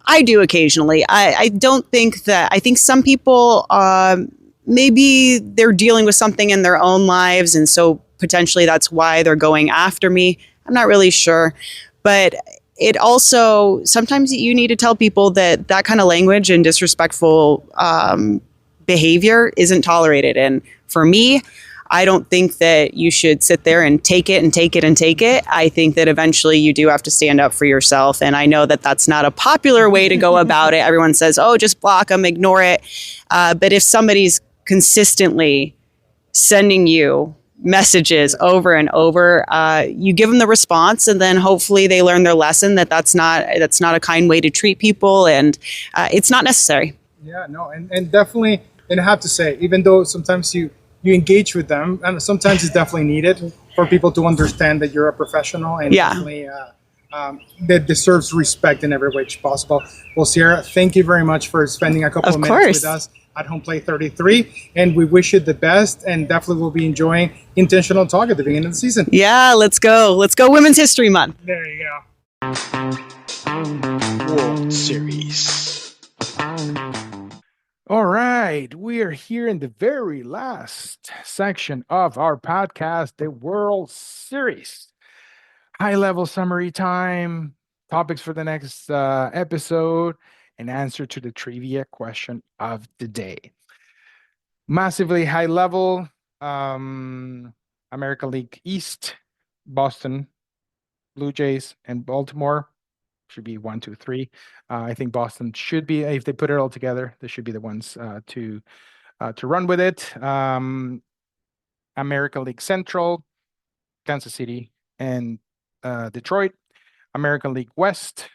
I do occasionally. I don't think that, I think some people, maybe they're dealing with something in their own lives, and so potentially that's why they're going after me. I'm not really sure. But it also, sometimes you need to tell people that kind of language and disrespectful behavior isn't tolerated. And for me, I don't think that you should sit there and take it and take it and take it. I think that eventually you do have to stand up for yourself. And I know that that's not a popular way to go about it. Everyone says, oh, just block them, ignore it. But if somebody's consistently sending you messages over and over, you give them the response, and then hopefully they learn their lesson that that's not a kind way to treat people, and it's not necessary. Yeah, no, and definitely, and I have to say, even though sometimes you engage with them, and sometimes it's definitely needed for people to understand that you're a professional and definitely that deserves respect in every way possible. Well, Siera, thank you very much for spending a couple of minutes with us at Homeplate 33, and we wish you the best, and definitely will be enjoying Intentional Talk at the beginning of the season. Yeah, let's go Women's History Month. There you go. World Series. All right, we are here in the very last section of our podcast, the World Series. High-level summary time, topics for the next episode, and answer to the trivia question of the day. Massively high level, American League East, Boston Blue Jays, and Baltimore should be 1, 2, 3. I think Boston should be, if they put it all together, they should be the ones to to run with it. American League Central, Kansas City, and Detroit. American League West,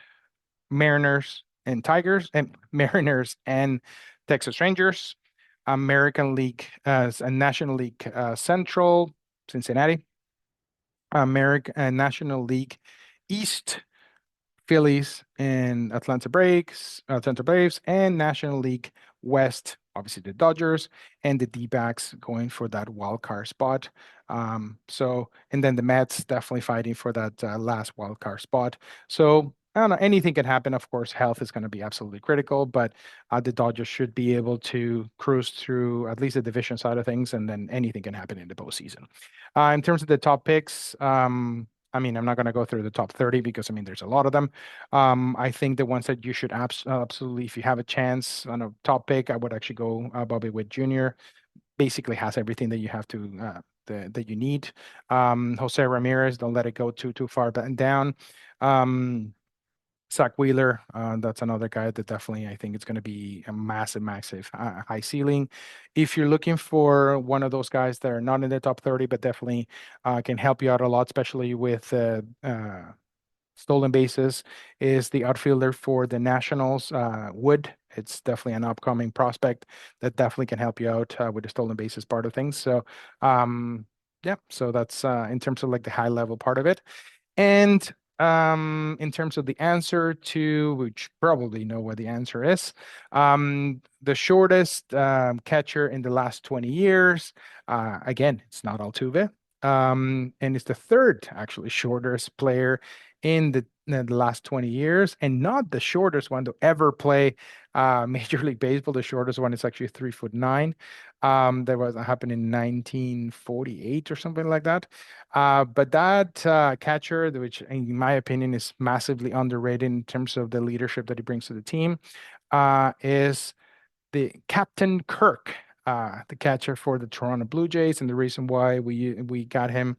Mariners and Tigers, and Mariners and Texas Rangers. American League and National League Central, Cincinnati. American National League East, Phillies and Atlanta Braves, and National League West, obviously the Dodgers and the D-backs going for that wild card spot. And then the Mets definitely fighting for that last wild card spot. So I don't know, anything can happen. Of course, health is going to be absolutely critical, but the Dodgers should be able to cruise through at least the division side of things, and then anything can happen in the postseason. In terms of the top picks, I mean, I'm not going to go through the top 30 because, I mean, there's a lot of them. I think the ones that you should absolutely, if you have a chance on a top pick, I would actually go Bobby Witt Jr. Basically has everything that you have to, that you need. Jose Ramirez, don't let it go too far down. Zach Wheeler, that's another guy that definitely I think it's going to be a massive high ceiling. If you're looking for one of those guys that are not in the top 30, but definitely can help you out a lot, especially with stolen bases, is the outfielder for the Nationals, Wood. It's definitely an upcoming prospect that definitely can help you out with the stolen bases part of things. So, yeah, so that's in terms of like the high level part of it. And in terms of the answer to, which probably know what the answer is, the shortest catcher in the last 20 years, again, it's not Altuve, and it's the third actually shortest player in the last 20 years, and not the shortest one to ever play Major League Baseball. The shortest one is actually 3'9". That happened in 1948 or something like that. But that catcher, which in my opinion is massively underrated in terms of the leadership that he brings to the team, is the Captain Kirk, the catcher for the Toronto Blue Jays. And the reason why we got him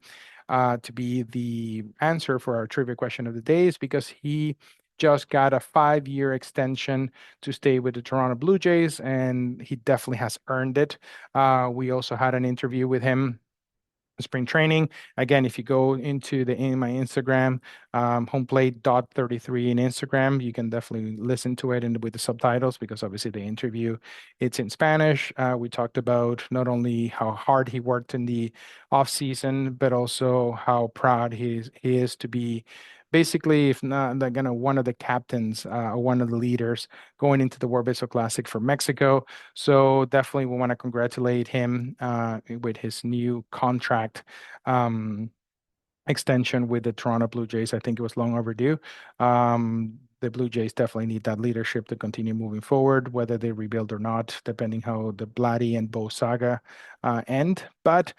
to be the answer for our trivia question of the day is because he just got a 5-year extension to stay with the Toronto Blue Jays, and he definitely has earned it. We also had an interview with him spring training. Again, if you go into in my Instagram, homeplate.33 in Instagram, you can definitely listen to it and with the subtitles, because obviously the interview, it's in Spanish. We talked about not only how hard he worked in the off season, but also how proud he is to be basically, if not one of the captains, or one of the leaders going into the World Baseball Classic for Mexico. So definitely we want to congratulate him with his new contract extension with the Toronto Blue Jays. I think it was long overdue. The Blue Jays definitely need that leadership to continue moving forward, whether they rebuild or not, depending how the Blatty and Bo saga end. But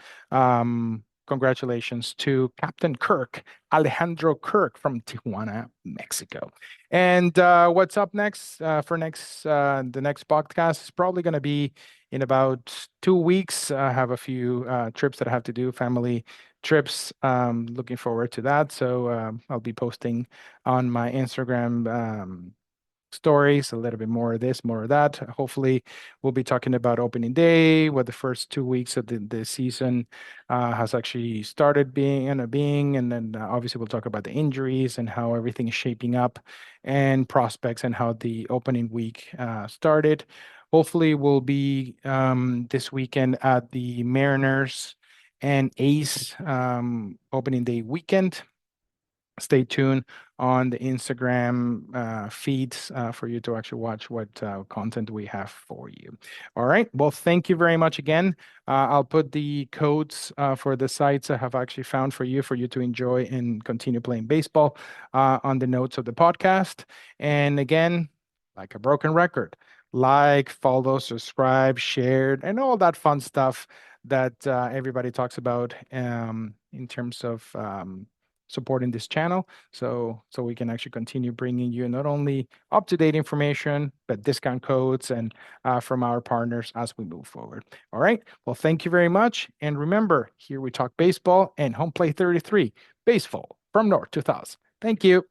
congratulations to Captain Kirk, Alejandro Kirk from Tijuana, Mexico. And what's up next for the next podcast is probably going to be in about 2 weeks. I have a few trips that I have to do, family trips. Looking forward to that. So I'll be posting on my Instagram stories, a little bit more of this, more of that. Hopefully, we'll be talking about opening day, what the first 2 weeks of the season has actually started being, and then obviously we'll talk about the injuries and how everything is shaping up, and prospects, and how the opening week started. Hopefully, we'll be this weekend at the Mariners and Ace opening day weekend. Stay tuned on the Instagram feeds for you to actually watch what content we have for you. All right. Well, thank you very much again. I'll put the codes for the sites I have actually found for you to enjoy and continue playing baseball on the notes of the podcast. And again, like a broken record, like, follow, subscribe, shared, and all that fun stuff that everybody talks about in terms of supporting this channel, so we can actually continue bringing you not only up-to-date information, but discount codes and from our partners as we move forward. All right. Well, thank you very much. And remember, here we talk baseball and Homeplate 33, baseball from North 2000. Thank you.